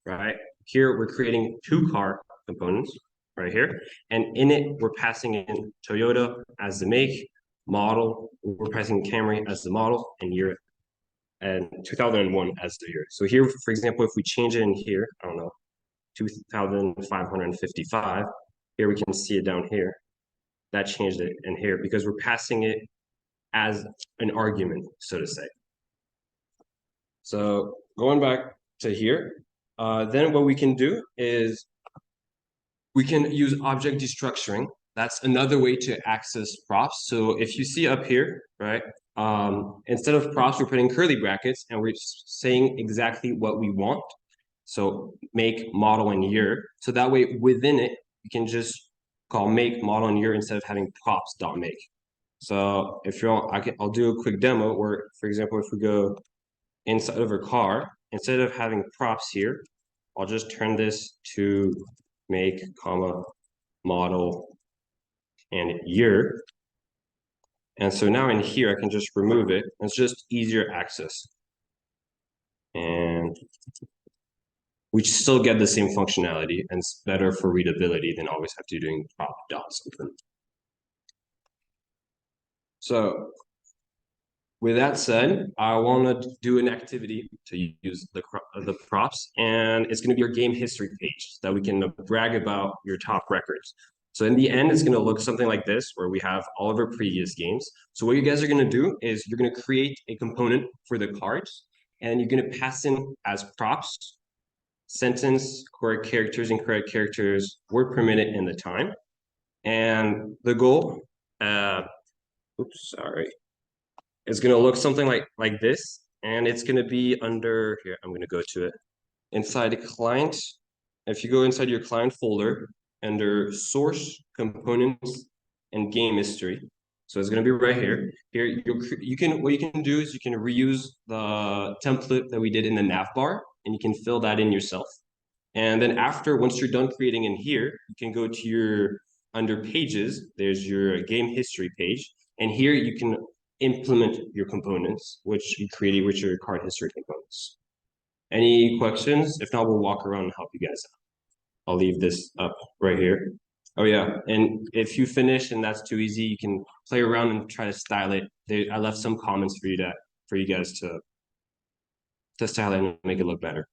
right here we're creating two car components right here, and in it we're passing in Toyota as the make, model, we're passing Camry as the model, and year, and 2001 as the year. So here, for example, if we change it in here, I don't know, 2,555. Here we can see it down here. That changed it in here because we're passing it as an argument, so to say. So going back to here, then what we can do is we can use object destructuring. That's another way to access props. So if you see up here, right, instead of props, we're putting curly brackets and we're saying exactly what we want. So make, model, and year. So that way within it, you can just call make, model, and year instead of having props.make. So if you're, I'll do a quick demo where, for example, if we go inside of a car, instead of having props here, I'll just turn this to make, comma, model, and year. And so now in here, I can just remove it. It's just easier access. And we still get the same functionality, and it's better for readability than always have to doing prop dot something. So with that said, I want to do an activity to use the props, and it's going to be your game history page that we can brag about your top records. So in the end, it's going to look something like this, where we have all of our previous games. So what you guys are going to do is you're going to create a component for the cards, and you're going to pass in as props, sentence, correct characters, incorrect characters, word per minute, and the time. And the goal, it's going to look something like this, and it's going to be under here. I'm going to go to it inside client. If you go inside your client folder under source, components, and game history, so it's going to be right here. Here what you can do is you can reuse the template that we did in the nav bar, and you can fill that in yourself. And then once you're done creating in here, you can go to your under pages. There's your game history page, and here you can implement your components, which you created with your card history components. Any questions? If not, we'll walk around and help you guys out. I'll leave this up right here. Oh yeah, and if you finish and that's too easy, you can play around and try to style it. I left some comments for you guys to style it and make it look better.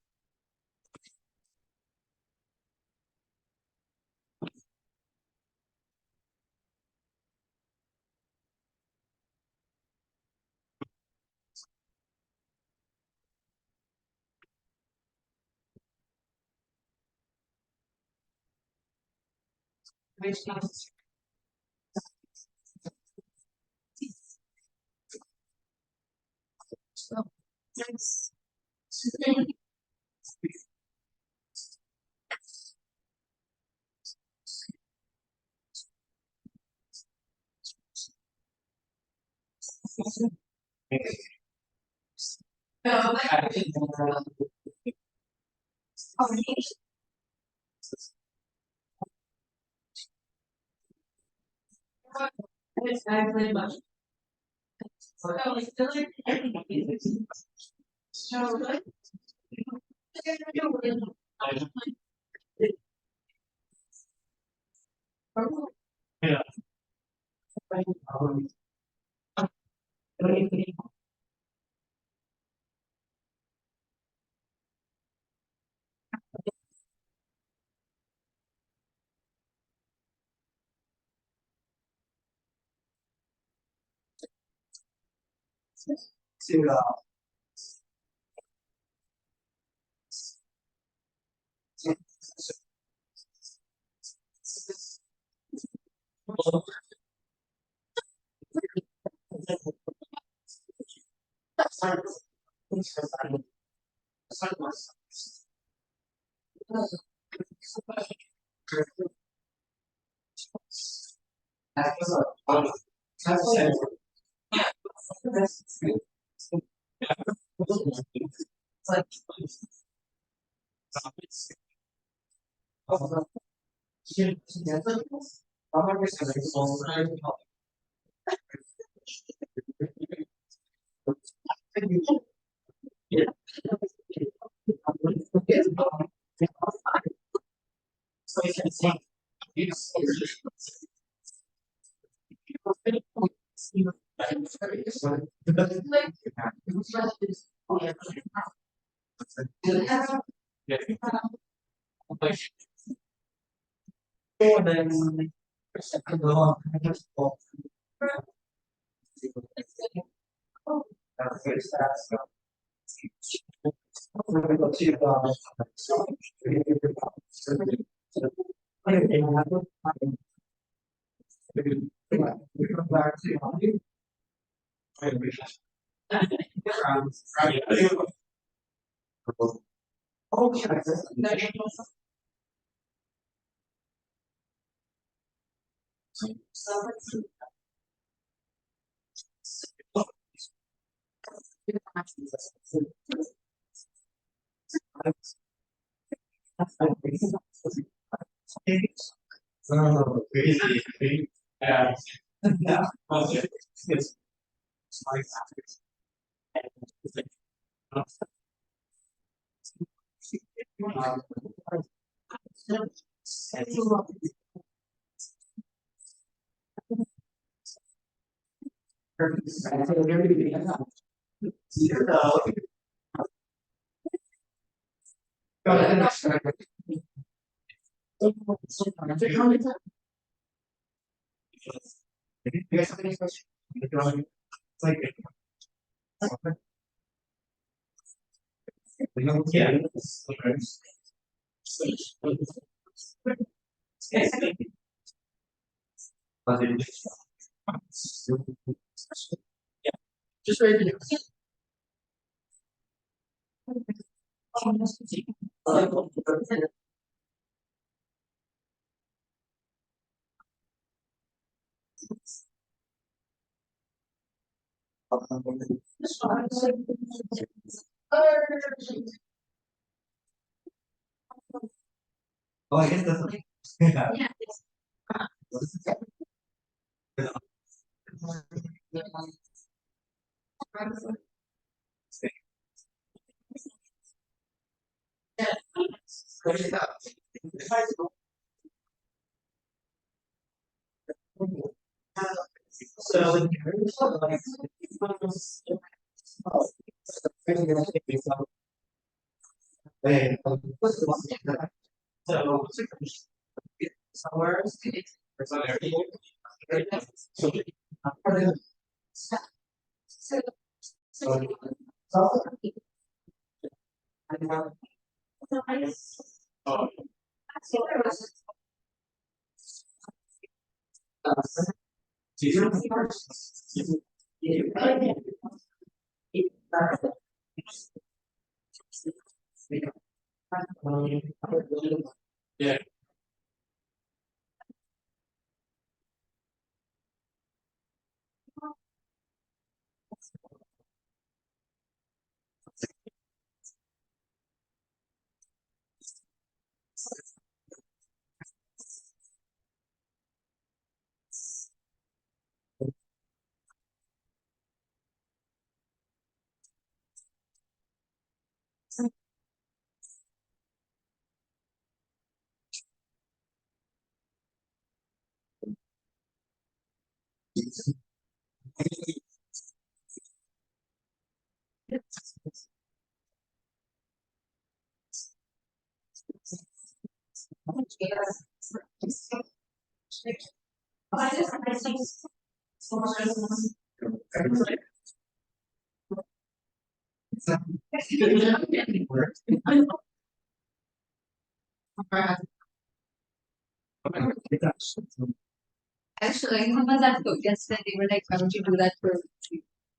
Actually, someone that book yesterday, they were like, why would you do that for?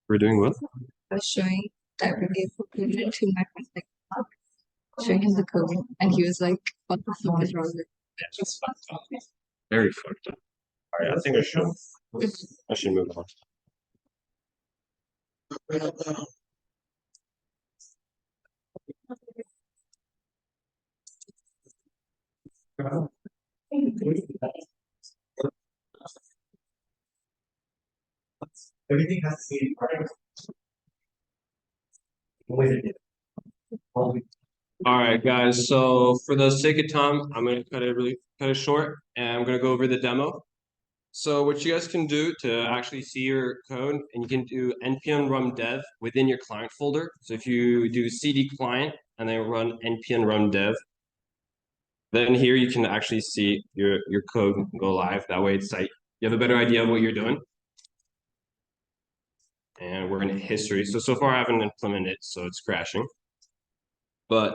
We're doing what? I was showing that we gave to my friend, like, showing him the code, and he was like, what the fuck is wrong with it? Very fucked up. All right, I think I should move on. Everything has to be part of All right, guys. So for the sake of time, I'm gonna cut it short, and I'm gonna go over the demo. So what you guys can do to actually see your code, and you can do npm run dev within your client folder. So if you do cd client and then run npm run dev, then here you can actually see your code go live. That way it's like you have a better idea of what you're doing. And we're in history. So far I haven't implemented it, so it's crashing. But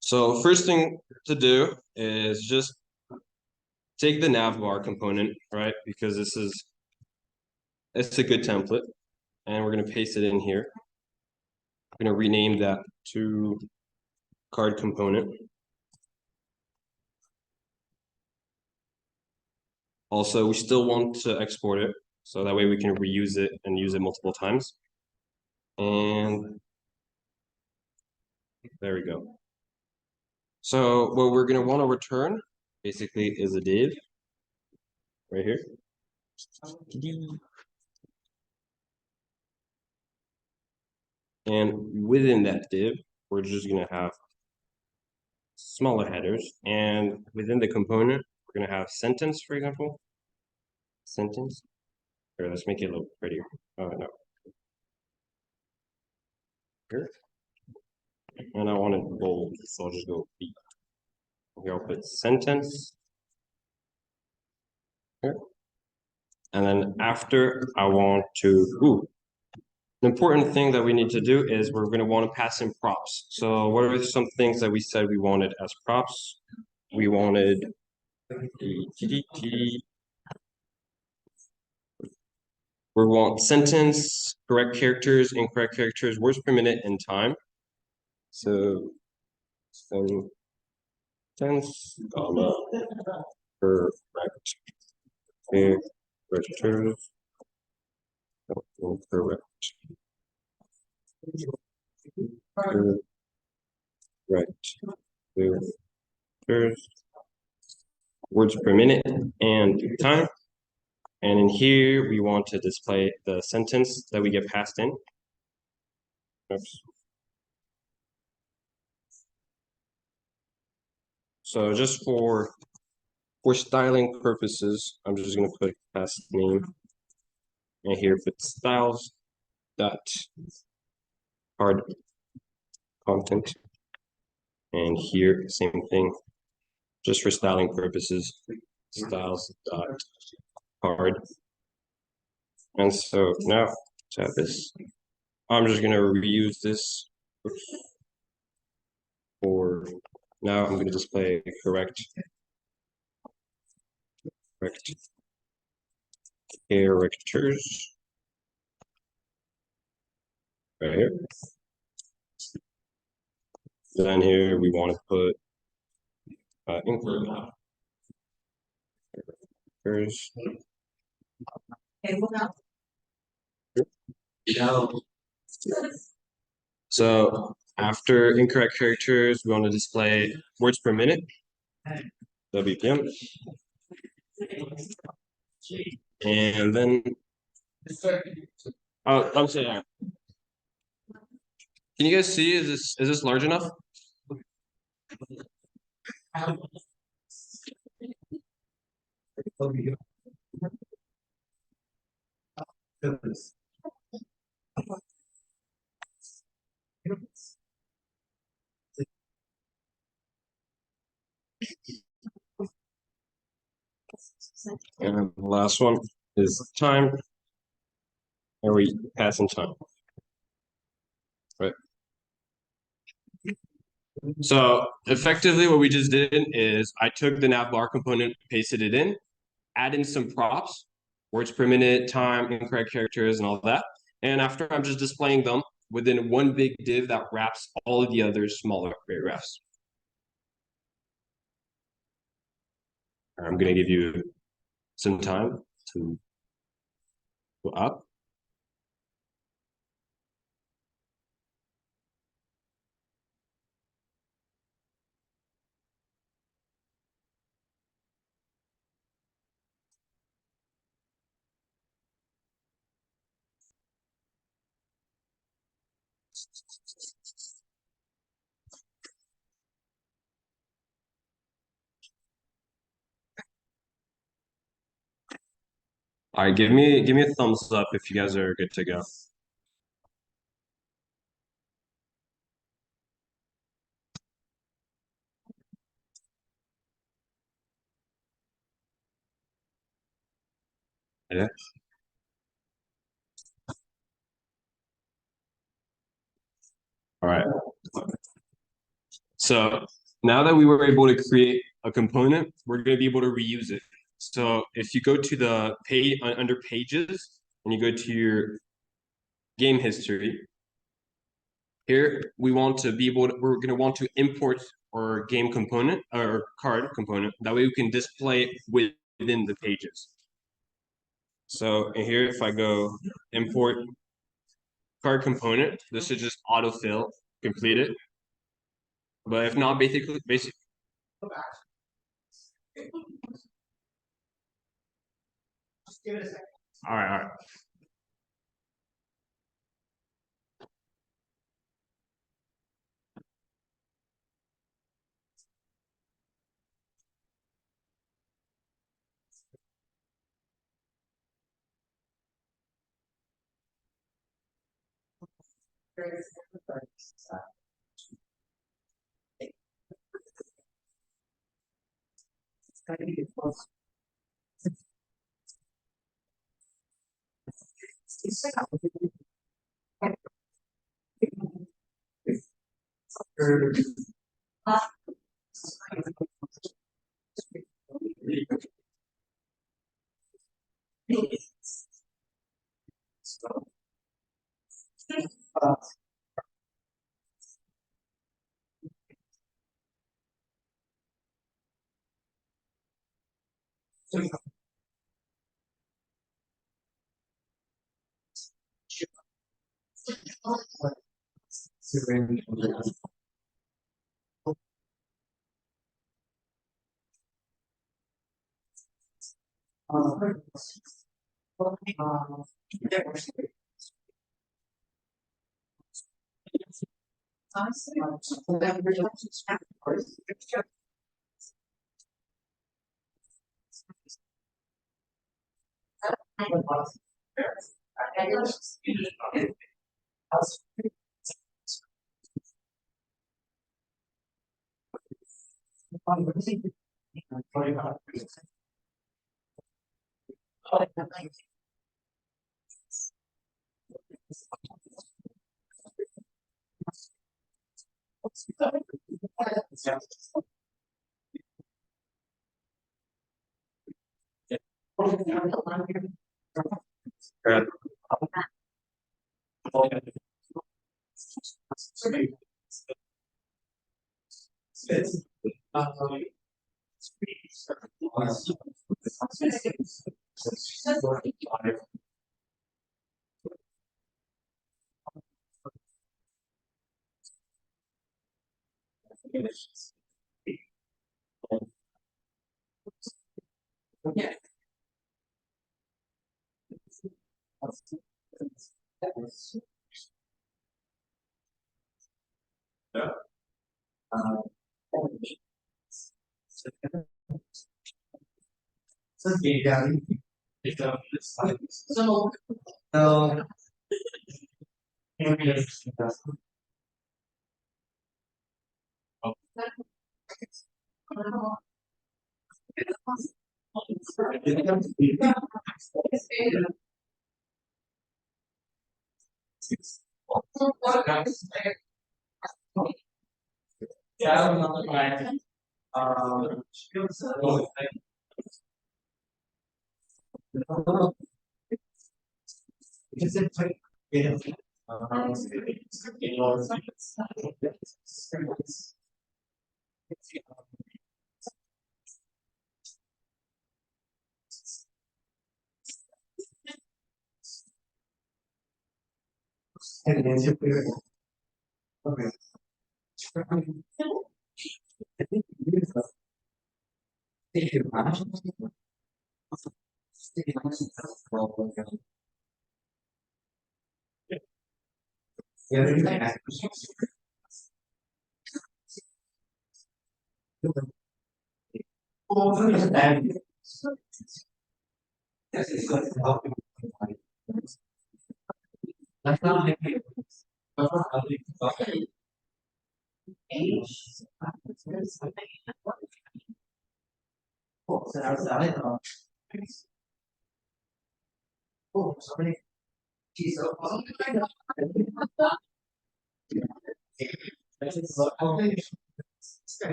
so first thing to do is just take the navbar component, right? Because it's a good template, and we're gonna paste it in here. I'm gonna rename that to card component. Also, we still want to export it, so that way we can reuse it and use it multiple times. And there we go. So what we're gonna want to return basically is a div right here. And within that div, we're just gonna have smaller headers, and within the component, we're gonna have sentence, for example. Sentence. Here, let's make it a little prettier. Oh no. Here. And I want it bold, so I'll just go B. Here I'll put sentence. Here. And then after I want to, the important thing that we need to do is we're going to want to pass in props. So what are some things that we said we wanted as props? We wanted we want sentence, correct characters, incorrect characters, words per minute, and time. So sentence, comma, correct characters, incorrect. Right. Words per minute and time. And in here, we want to display the sentence that we get passed in. Oops. So just for for styling purposes, I'm just gonna put class name, and here put styles dot card content, and here same thing, just for styling purposes, styles dot card. And so now to have this, I'm just gonna reuse this for now. I'm gonna display correct characters right here. Then here we want to put inquiry characters. So after incorrect characters, we want to display words per minute, WPM. And then, oh, I'm sorry. Can you guys see? Is this large enough? And the last one is time. Are we passing time? Right. So effectively what we just did is I took the navbar component, pasted it in, add in some props, words per minute, time, incorrect characters, and all that. And after I'm just displaying them within one big div that wraps all of the other smaller paragraphs. I'm gonna give you some time to go up. All right, give me a thumbs up if you guys are good to go. Yeah. All right. So now that we were able to create a component, we're going to be able to reuse it. So if you go to the page under pages and you go to your game history, here we want to be able to, we're going to want to import our game component or card component. That way we can display it within the pages. So in here, if I go import card component, this should just autofill, complete it. But if not, basically. All right.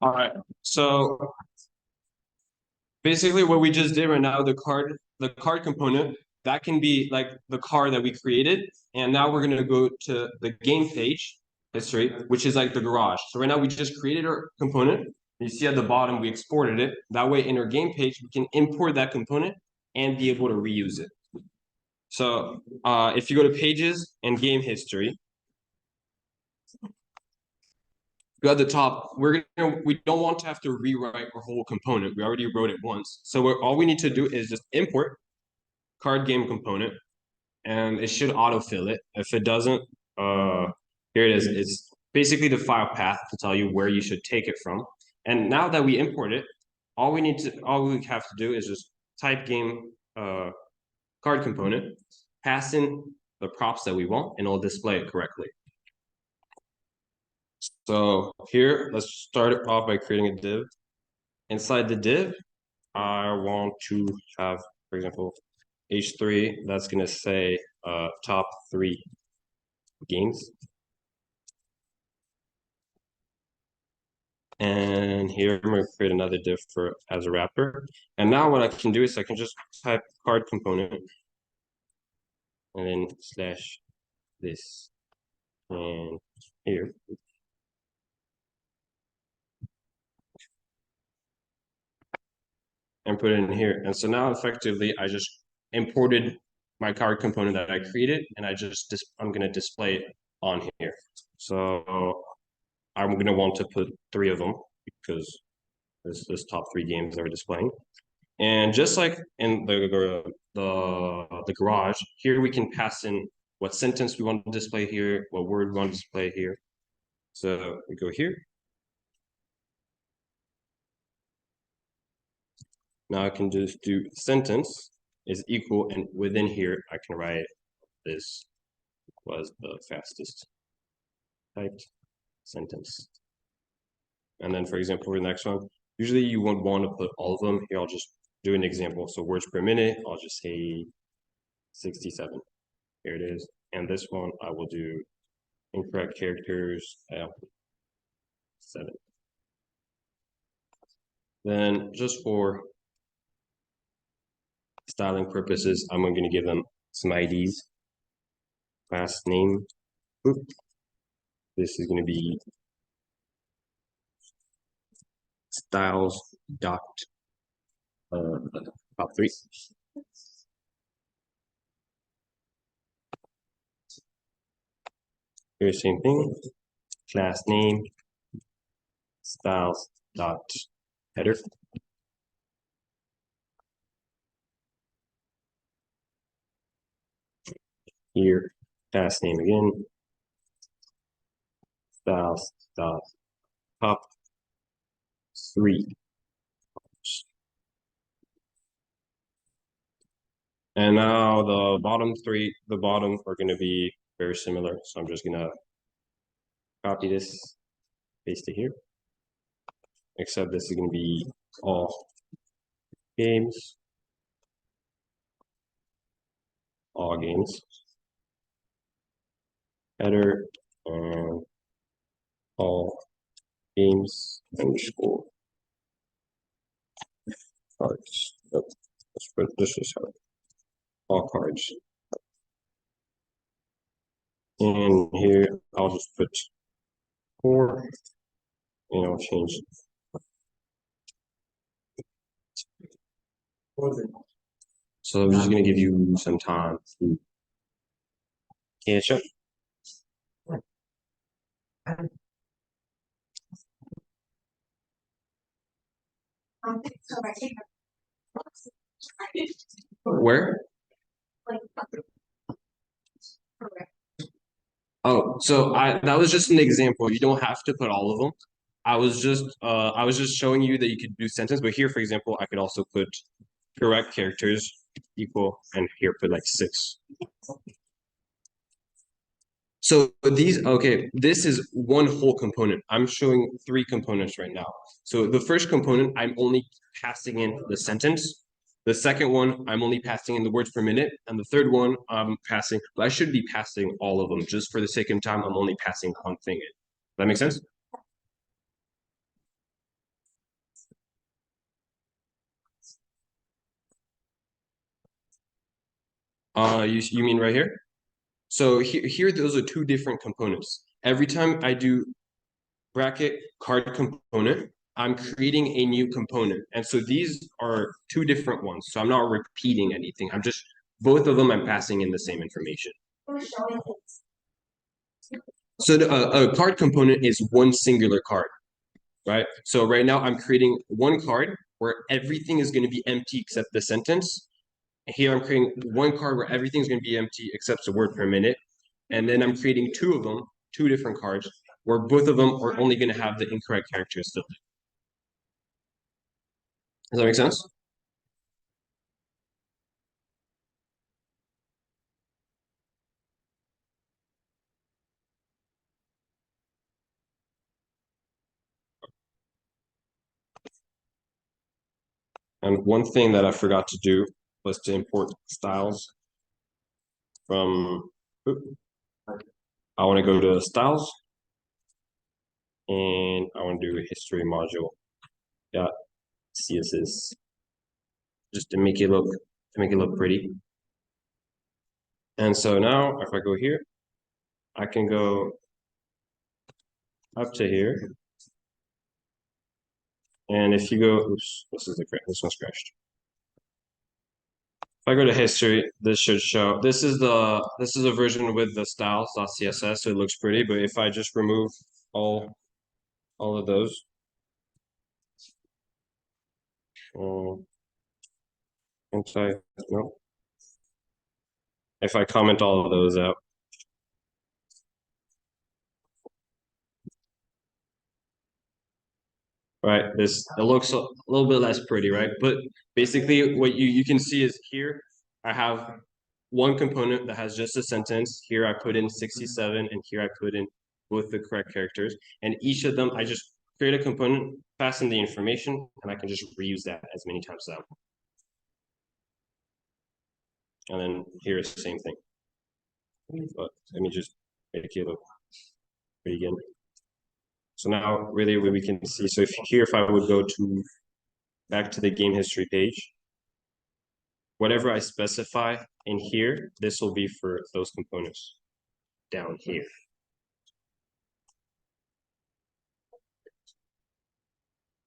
All right. So basically what we just did right now, the card component, that can be like the card that we created. And now we're gonna go to the game page history, which is like the garage. So right now we just created our component. You see at the bottom, we exported it. That way in our game page, we can import that component and be able to reuse it. So if you go to pages and game history, go at the top, we don't want to have to rewrite our whole component. We already wrote it once. So all we need to do is just import card game component, and it should autofill it. If it doesn't, here it is. It's basically the file path to tell you where you should take it from. And now that we import it, all we have to do is just type game card component, pass in the props that we want, and it'll display it correctly. So here, let's start off by creating a div. Inside the div, I want to have, for example, H3, that's gonna say top 3 games. And here I'm gonna create another div as a wrapper. And now what I can do is I can just type card component and then slash this and here. and put it in here. And so now effectively, I just imported my card component that I created, and I'm going to display it on here. So I'm going to want to put 3 of them because this top 3 games that we're displaying. And just like in the garage, here we can pass in what sentence we want to display here, what word we want to display here. So we go here. Now I can just do sentence is equal, and within here I can write this was the fastest typed sentence. And then, for example, for the next one, usually you won't want to put all of them. Here, I'll just do an example. So words per minute, I'll just say 67. Here it is. And this one, I will do incorrect characters, 7. Then just for styling purposes, I'm going to give them some IDs. Class name. Oop. This is going to be styles dot top 3. Here's the same thing. Class name styles dot header. Here, class name again. Styles dot top 3. And now the bottom are going to be very similar. So I'm just going to copy this, paste it here. Except this is going to be all games. All games. Header and all games underscore cards. Nope. Let's put this is how all cards. And here I'll just put 4 and I'll change it. So I'm just gonna give you some time to catch up. Where? Oh, so that was just an example. You don't have to put all of them. I was just showing you that you could do sentence, but here, for example, I could also put correct characters equal, and here put like 6. So okay, this is one whole component. I'm showing 3 components right now. So the first component, I'm only passing in the sentence. The second one, I'm only passing in the words per minute. And the third one, but I should be passing all of them. Just for the sake of time, I'm only passing one thing in. Does that make sense? You mean right here? So here, those are 2 different components. Every time I do bracket card component, I'm creating a new component. And so these are 2 different ones. So I'm not repeating anything. Both of them, I'm passing in the same information. So a card component is one singular card, right? So right now I'm creating one card where everything is going to be empty except the sentence. Here I'm creating one card where everything's going to be empty except the word per minute. And then I'm creating 2 of them, 2 different cards, where both of them are only going to have the incorrect characters still. Does that make sense? And one thing that I forgot to do was to import styles from, I want to go to styles, and I want to do a history module dot CSS just to make it look pretty. And so now if I go here, I can go up to here And if you go, oops, this one's crashed. If I go to history, this should show, this is a version with the styles.css, so it looks pretty, but if I just remove all of those. No. If I comment all of those out. Right, it looks a little bit less pretty, right? But basically what you can see is here, I have one component that has just a sentence. Here I put in 67 and here I put in both the correct characters. And each of them, I just create a component, pass in the information, and I can just reuse that as many times as I want. And then here is the same thing. But let me just make it look pretty again. So now really what we can see, so if I would go to back to the game history page, whatever I specify in here, this will be for those components down here.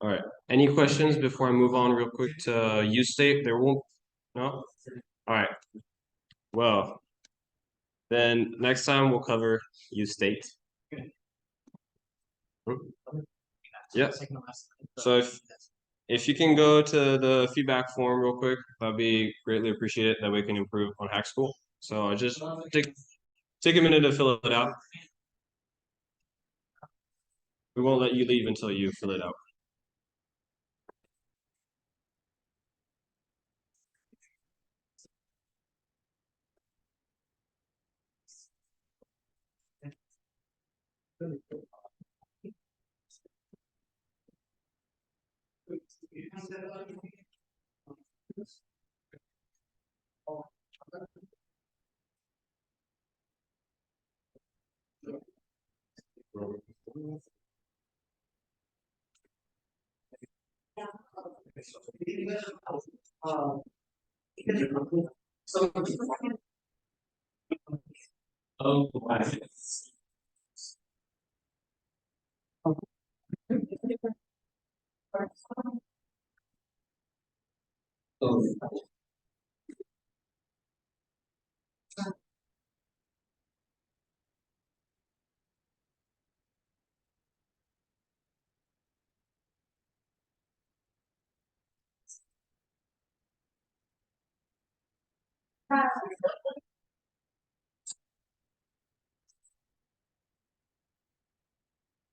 All right, any questions before I move on real quick to use state? There won't, no? All right, well, then next time we'll cover use state. Yeah, so if you can go to the feedback form real quick, that'd be greatly appreciated. That way we can improve on Hack School. So just take a minute to fill it out. We won't let you leave until you fill it out.